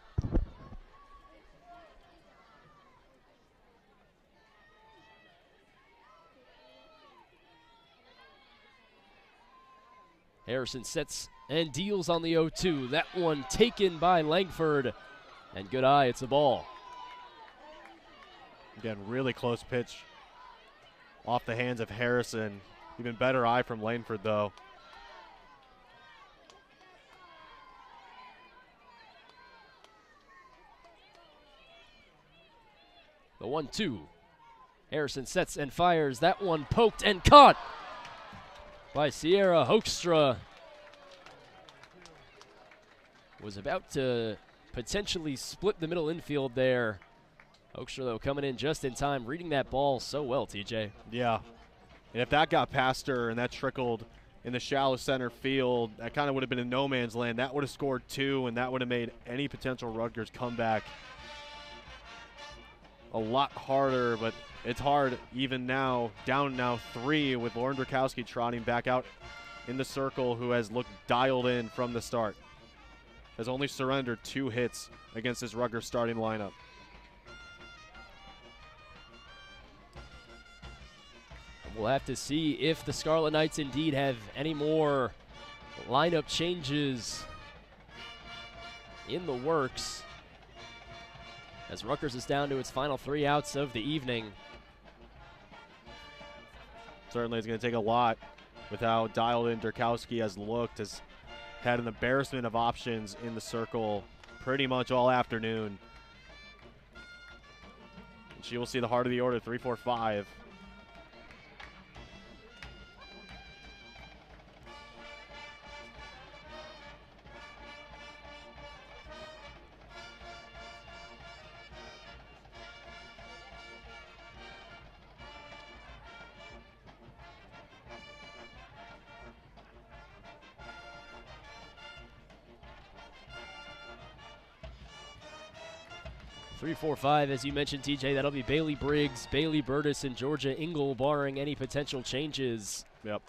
Harrison sets and deals on the 0-2. That one taken by Langford. And good eye, it's a ball. Again, really close pitch off the hands of Harrison. Even better eye from Langford, though. The 1-2. Harrison sets and fires. That one poked and caught by Sierra Hoekstra. Was about to potentially split the middle infield there. Hoekstra, though, coming in just in time, reading that ball so well, TJ. Yeah. And if that got past her and that trickled in the shallow center field, that kind of would have been in no man's land. That would have scored 2, and that would have made any potential Rutgers comeback a lot harder, but it's hard even now, down now 3 with Lauren Drakowski trotting back out in the circle, who has looked dialed in from the start. Has only surrendered 2 hits against this Rutgers starting lineup. We'll have to see if the Scarlet Knights indeed have any more lineup changes in the works, as Rutgers is down to its final 3 outs of the evening. Certainly it's going to take a lot with how dialed in Drakowski has looked, has had an embarrassment of options in the circle pretty much all afternoon. And she will see the heart of the order, 3-4-5. 3-4-5, as you mentioned, TJ. That'll be Bailey Briggs, Bailey Burtis, and Georgia Engel, barring any potential changes. Yep.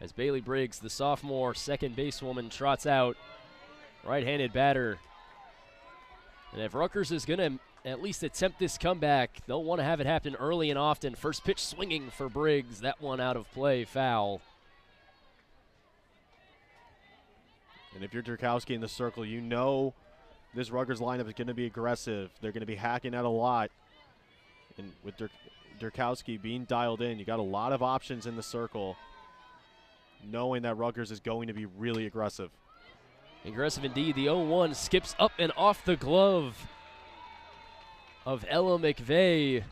As Bailey Briggs, the sophomore second basewoman, trots out. Right-handed batter. And if Rutgers is going to at least attempt this comeback, they'll want to have it happen early and often. First pitch swinging for Briggs. That one out of play, foul. And if you're Drakowski in the circle, you know this Rutgers lineup is going to be aggressive. They're going to be hacking at a lot. And with Drakowski being dialed in, you got a lot of options in the circle, knowing that Rutgers is going to be really aggressive. Aggressive indeed. The 0-1 skips up and off the glove of Ella McVeigh.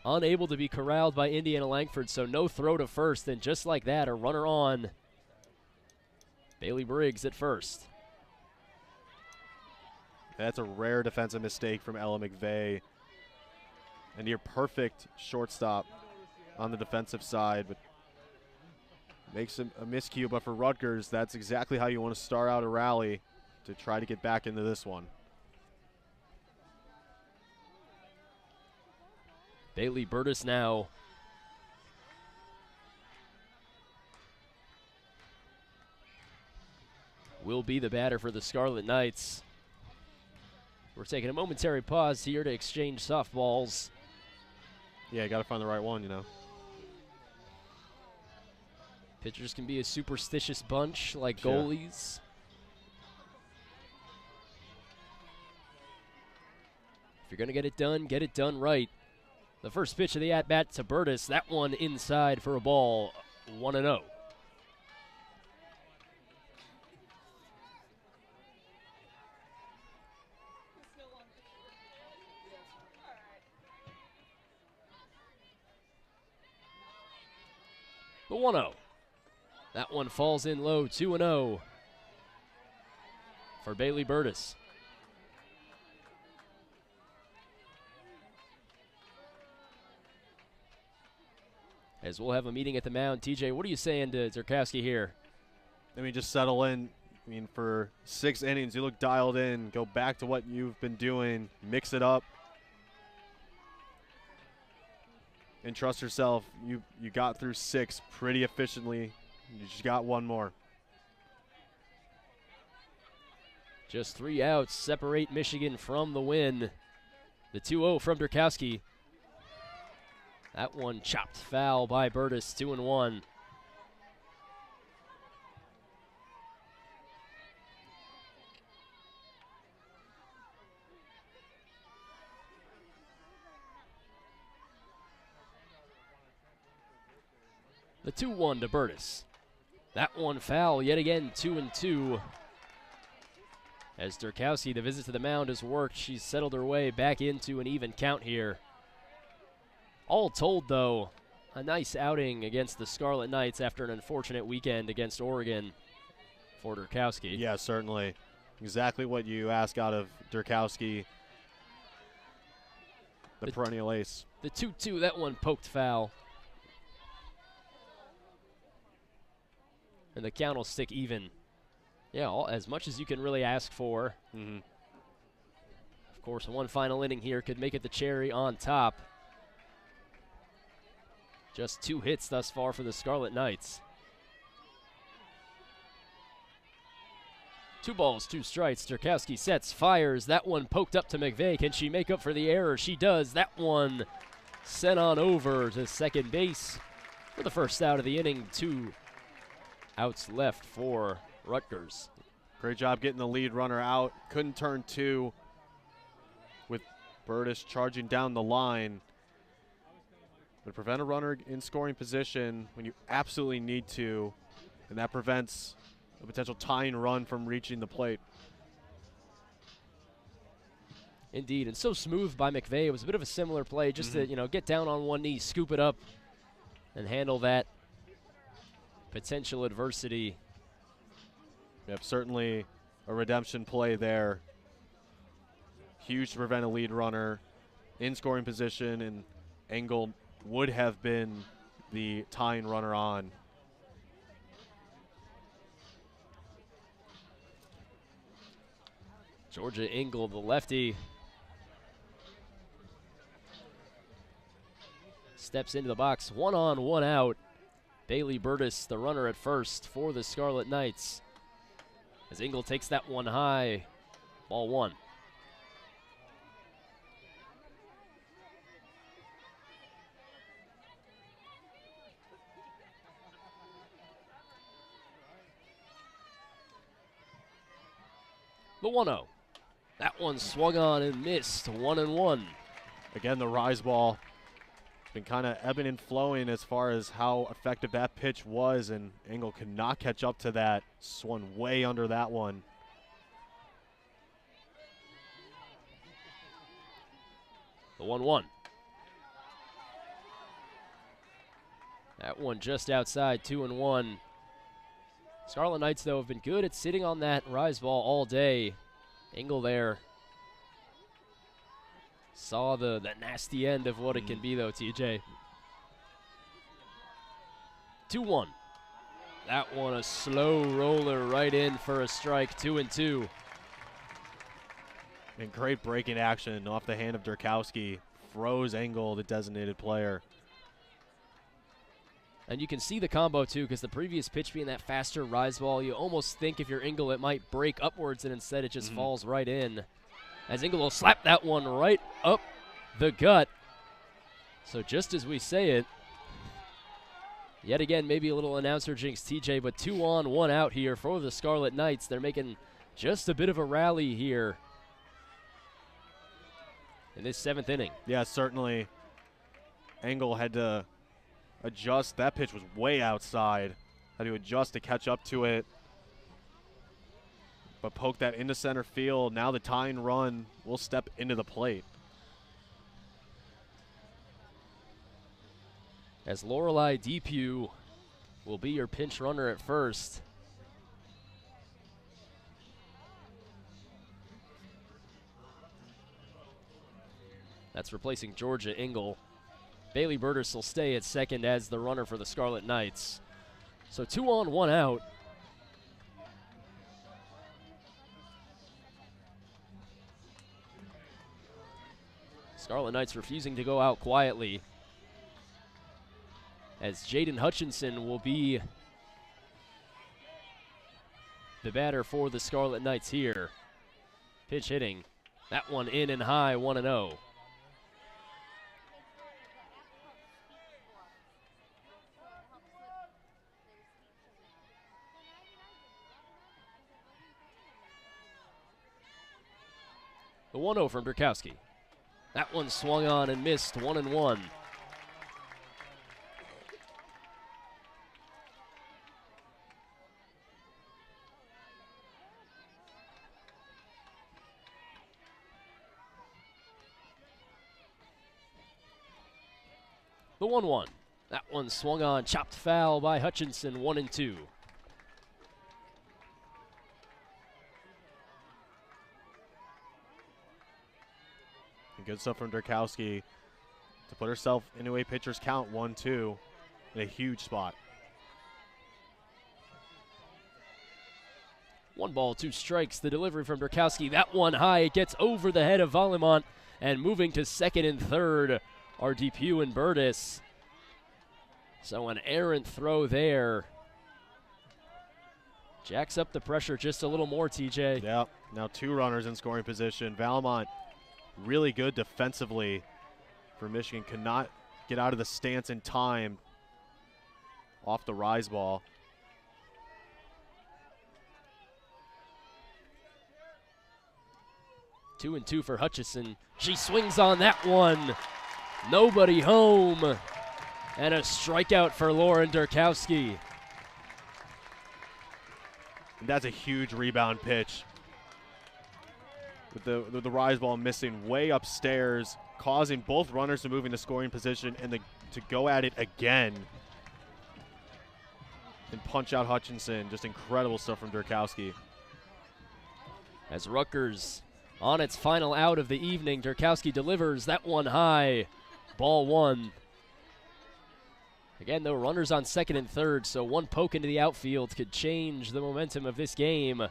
Unable to be corralled by Indiana Langford, so no throw to first. And just like that, a runner on. Bailey Briggs at first. That's a rare defensive mistake from Ella McVeigh. And near perfect shortstop on the defensive side, but makes a miscue. But for Rutgers, that's exactly how you want to start out a rally to try to get back into this one. Bailey Burtis now. Will be the batter for the Scarlet Knights. We're taking a momentary pause here to exchange softballs. Yeah, you got to find the right one, you know. Pitchers can be a superstitious bunch like Sure. goalies. If you're going to get it done right. The first pitch of the at-bat to Burtis. That one inside for a ball, 1-0. The 1-0. That one falls in low, 2-0 for Bailey Burtis. As we'll have a meeting at the mound. TJ, what are you saying to Zerkowski here? I mean, just settle in. I mean, for 6 innings, you look dialed in. Go back to what you've been doing. Mix it up. And trust yourself. You got through 6 pretty efficiently. You just got one more. Just 3 outs separate Michigan from the win. The 2-0 from Zerkowski. That one chopped foul by Burtis, 2-1. The 2-1 to Burtis. That one foul yet again, 2-2. As Zerkowski, the visit to the mound has worked. She's settled her way back into an even count here. All told, though, a nice outing against the Scarlet Knights after an unfortunate weekend against Oregon for Zerkowski. Yeah, certainly. Exactly what you ask out of Zerkowski, the perennial ace. The 2-2, that one poked foul. And the count will stick even. Yeah, as much as you can really ask for. Mm-hmm. Of course, one final inning here could make it the cherry on top. Just 2 hits thus far for the Scarlet Knights. 2 balls, 2 strikes. Zerkowski sets, fires. That one poked up to McVeigh. Can she make up for the error? She does. That one sent on over to second base for the first out of the inning. 2 outs left for Rutgers. Great job getting the lead runner out. Couldn't turn 2 with Burtis charging down the line. But prevent a runner in scoring position when you absolutely need to, and that prevents a potential tying run from reaching the plate. Indeed, and so smooth by McVeigh. It was a bit of a similar play, just to get down on one knee, scoop it up, and handle that potential adversity. Yep, certainly a redemption play there. Huge to prevent a lead runner in scoring position, and Engel would have been the tying runner on. Georgia Engel, the lefty, steps into the box. 1 on, 1 out. Bailey Burtis, the runner at first for the Scarlet Knights. As Engel takes that one high, ball 1. The 1-0. That one swung on and missed. 1-1. Again, the rise ball been kind of ebbing and flowing as far as how effective that pitch was, and Engel could not catch up to that. Swung way under that one. The 1-1. That one just outside, 2-1. Scarlet Knights, though, have been good at sitting on that rise ball all day. Engel there saw the nasty end of what it can be, though, TJ. 2-1. That one a slow roller right in for a strike, 2-2. And great breaking action off the hand of Zerkowski. Froze Engel, the designated player. And you can see the combo, too, because the previous pitch being that faster rise ball, you almost think if you're Engel it might break upwards, and instead it just falls right in. As Engel will slap that one right up the gut. So just as we say it, yet again, maybe a little announcer jinx, TJ, but 2 on, 1 out here for the Scarlet Knights. They're making just a bit of a rally here in this 7th inning. Yeah, certainly Engel had to adjust. That pitch was way outside. Had to adjust to catch up to it. But poke that into center field. Now the tying run will step into the plate. As Lorelei Depew will be your pinch runner at first. That's replacing Georgia Engel. Bailey Burtis will stay at second as the runner for the Scarlet Knights. So 2 on, 1 out. Scarlet Knights refusing to go out quietly, as Jaden Hutchinson will be the batter for the Scarlet Knights here. Pitch hitting. That one in and high, 1-0. The 1-0 from Durkowski. That one swung on and missed, 1-1. The 1-1. That one swung on, chopped foul by Hutchinson, 1-2. Good stuff from Durkowski to put herself into a pitcher's count, 1-2, in a huge spot. 1 ball, 2 strikes. The delivery from Durkowski. That one high. It gets over the head of Valimont, and moving to second and third are Depew and Burtis. So an errant throw there. Jacks up the pressure just a little more, TJ. Yeah, now 2 runners in scoring position. Valimont really good defensively for Michigan. Could not get out of the stance in time off the rise ball. 2-2 for Hutchison. She swings on that one. Nobody home. And a strikeout for Lauren Durkowski. And that's a huge rebound pitch. With the rise ball missing way upstairs, causing both runners to move into scoring position and to go at it again and punch out Hutchinson. Just incredible stuff from Durkowski. As Rutgers on its final out of the evening, Durkowski delivers that one high. Ball 1. Again, though, runners on second and third, so one poke into the outfield could change the momentum of this game.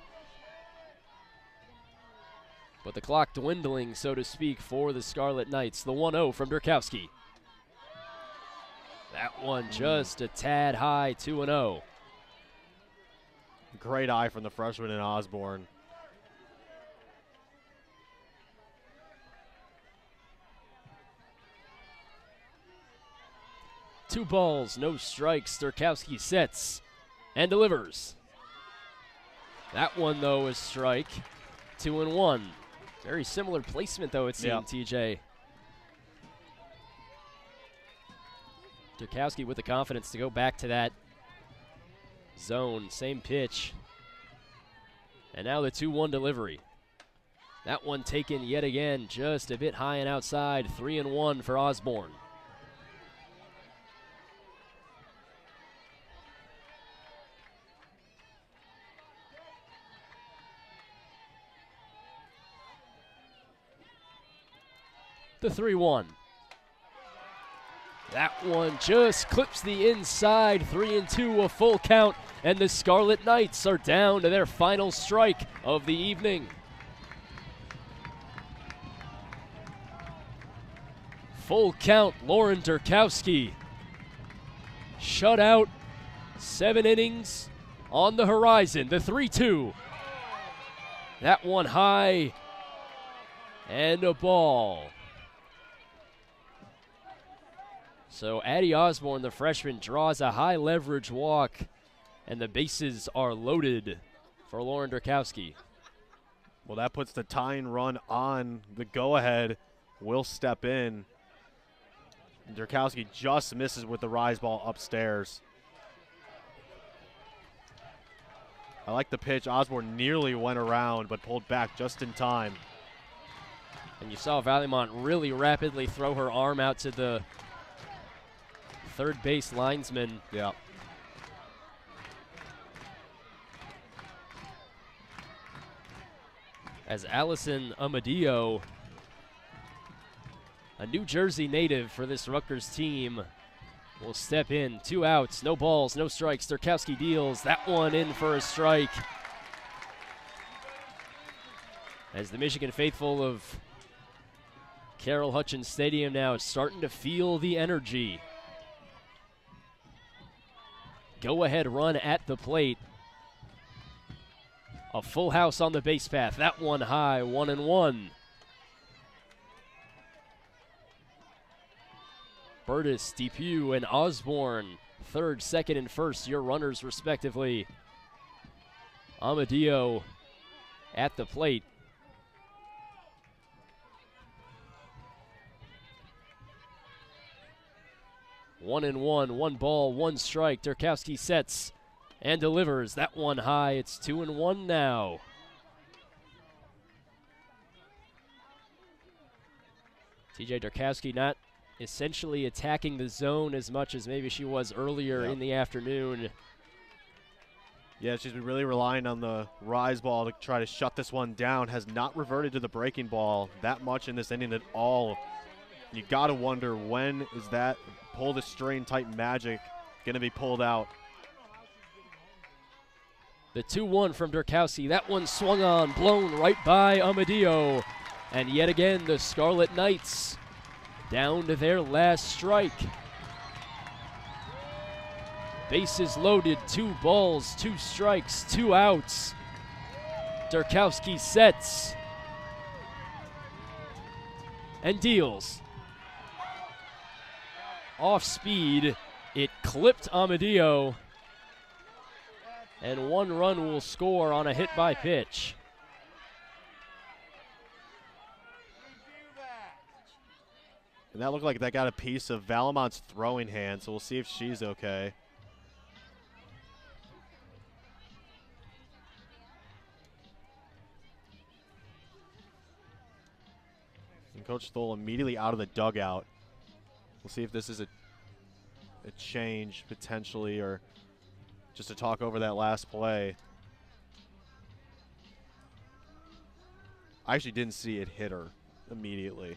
But the clock dwindling, so to speak, for the Scarlet Knights. The 1-0 from Durkowski. That one just a tad high, 2-0. Great eye from the freshman in Osborne. Two balls, no strikes. Durkowski sets and delivers. That one, though, is strike. 2-1. Very similar placement, though, it seemed, TJ. Durkowski with the confidence to go back to that zone. Same pitch. And now the 2-1 delivery. That one taken yet again just a bit high and outside. 3-1 for Osborne. The 3-1. That one just clips the inside. 3-2, a full count, and the Scarlet Knights are down to their final strike of the evening. Full count, Lauren Durkowski. Shutout, 7 innings on the horizon. The 3-2. That one high, and a ball. So Addie Osborne, the freshman, draws a high leverage walk, and the bases are loaded for Lauren Durkowski. Well, that puts the tying run on the go-ahead. Will step in. Durkowski just misses with the rise ball upstairs. I like the pitch. Osborne nearly went around, but pulled back just in time. And you saw Valimont really rapidly throw her arm out to the third base linesman. Yeah. as Allison Amadio, a New Jersey native for this Rutgers team, will step in. 2 outs, no balls, no strikes. Durkowski deals that one in for a strike. As the Michigan faithful of Carroll Hutchins Stadium now is starting to feel the energy. Go-ahead run at the plate. A full house on the base path. That one high, 1-1. Burtis, Depew, and Osborne, third, second, and first, your runners respectively. Amadio at the plate. One and one ball, one strike. Durkowski sets and delivers. That one high. It's 2-1 now. TJ Durkowski not essentially attacking the zone as much as maybe she was earlier in the afternoon. Yeah, she's been really relying on the rise ball to try to shut this one down. Has not reverted to the breaking ball that much in this inning at all. You got to wonder, when is that pull the string type magic going to be pulled out? The 2-1 from Durkowski. That one swung on, blown right by Amadio. And yet again, the Scarlet Knights down to their last strike. Bases loaded, 2 balls, 2 strikes, 2 outs. Durkowski sets and deals. Off speed, it clipped Amadio, and 1 run will score on a hit by pitch. And that looked like that got a piece of Valamont's throwing hand, so we'll see if she's okay. And Coach Stoll immediately out of the dugout. We'll see if this is a change potentially, or just to talk over that last play. I actually didn't see it hit her immediately.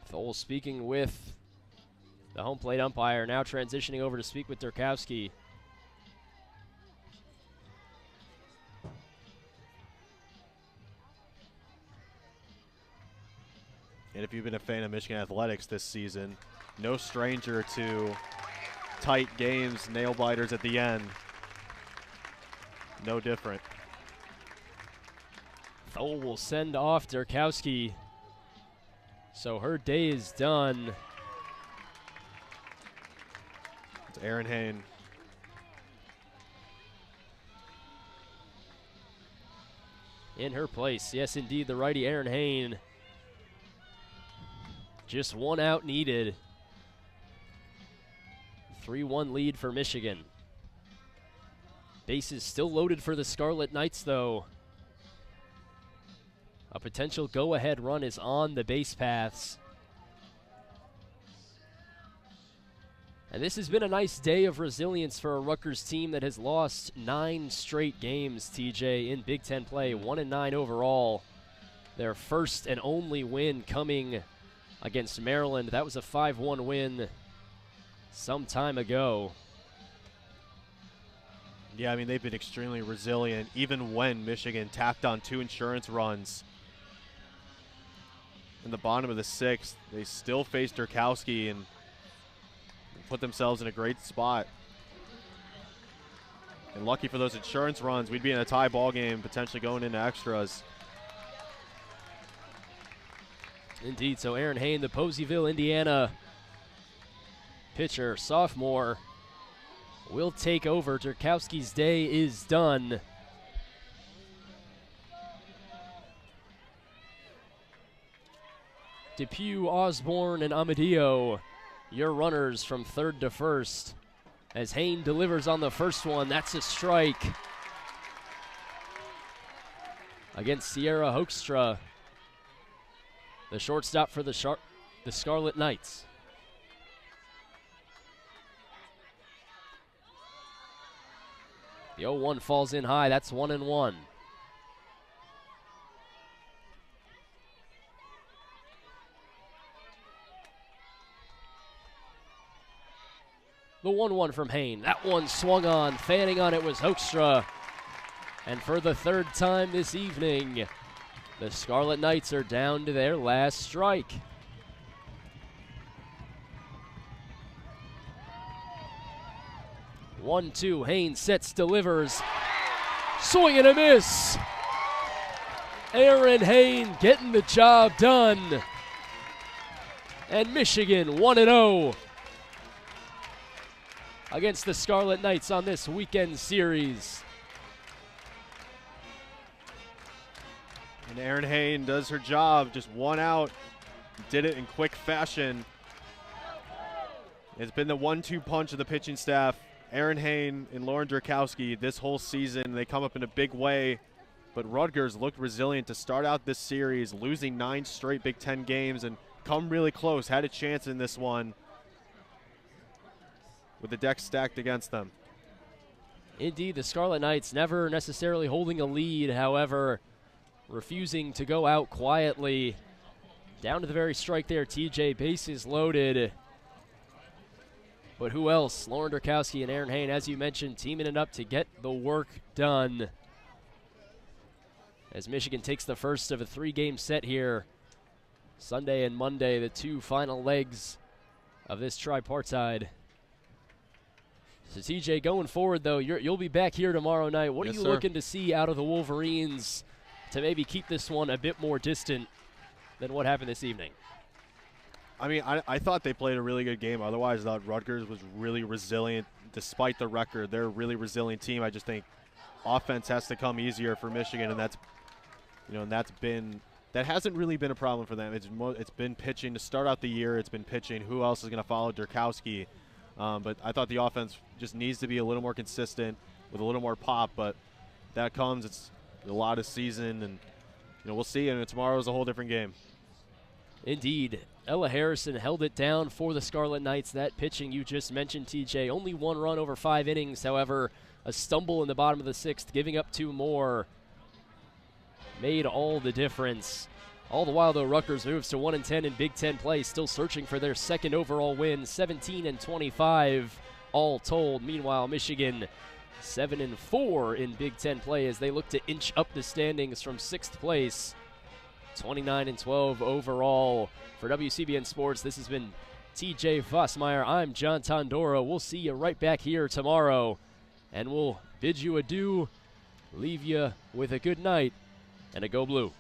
Thole speaking with the home plate umpire, now transitioning over to speak with Durkowski. And if you've been a fan of Michigan athletics this season, no stranger to tight games, nail biters at the end. No different. Thole will send off Durkowski. So her day is done. It's Aaron Hain. In her place, yes indeed, the righty Aaron Hain. Just 1 out needed. 3-1 lead for Michigan. Bases still loaded for the Scarlet Knights, though. A potential go-ahead run is on the base paths. And this has been a nice day of resilience for a Rutgers team that has lost 9 straight games, TJ, in Big Ten play, 1-9 overall. Their first and only win coming against Maryland. That was a 5-1 win some time ago. Yeah, I mean, they've been extremely resilient, even when Michigan tacked on 2 insurance runs in the bottom of the 6th. They still faced Durkowski and put themselves in a great spot. And lucky for those insurance runs, we'd be in a tie ball game, potentially going into extras. Indeed, so Aaron Hain, the Poseyville, Indiana pitcher, sophomore, will take over. Durkowski's day is done. Depew, Osborne, and Amadio, your runners from third to first. As Hain delivers on the first one, that's a strike against Sierra Hoekstra, the shortstop for the Scarlet Knights. The 0-1 falls in high. That's 1-1. The 1-1 from Hain. That one swung on. Fanning on it was Hoekstra. And for the third time this evening, the Scarlet Knights are down to their last strike. One-two. Hain sets, delivers. Swing and a miss. Aaron Hain getting the job done. And Michigan 1-0 against the Scarlet Knights on this weekend series. And Erin Hain does her job, just one out, did it in quick fashion. It's been the 1-2 punch of the pitching staff. Erin Hain and Lauren Drakowski this whole season, they come up in a big way, but Rutgers looked resilient to start out this series, losing 9 straight Big Ten games and come really close, had a chance in this one with the deck stacked against them. Indeed, the Scarlet Knights never necessarily holding a lead, however, refusing to go out quietly. Down to the very strike there, TJ, bases loaded. But who else? Lauren Drakowski and Erin Hain, as you mentioned, teaming it up to get the work done. As Michigan takes the first of a 3-game set here, Sunday and Monday, the 2 final legs of this tripartite. So TJ, going forward though, you'll be back here tomorrow night. What are you looking to see out of the Wolverines to maybe keep this one a bit more distant than what happened this evening? I mean, I thought they played a really good game. Otherwise, I thought Rutgers was really resilient despite the record. They're a really resilient team. I just think offense has to come easier for Michigan, and that's, that hasn't really been a problem for them. It's been pitching to start out the year. It's been pitching. Who else is going to follow Drakowski? But I thought the offense just needs to be a little more consistent with a little more pop. But that comes. It's a lot of season, and we'll see. And tomorrow's a whole different game. Indeed. Ella Harrison held it down for the Scarlet Knights. That pitching you just mentioned, TJ, only 1 run over 5 innings. However, a stumble in the bottom of the 6th, giving up 2 more, made all the difference. All the while, though, Rutgers moves to 1-10 in Big Ten play, still searching for their 2nd overall win, 17-25 all told. Meanwhile, Michigan 7-4 in Big Ten play as they look to inch up the standings from 6th place. 29-12 overall. For WCBN Sports, this has been TJ Fossmeyer. I'm John Tondora. We'll see you right back here tomorrow, and we'll bid you adieu, leave you with a good night, and a Go Blue.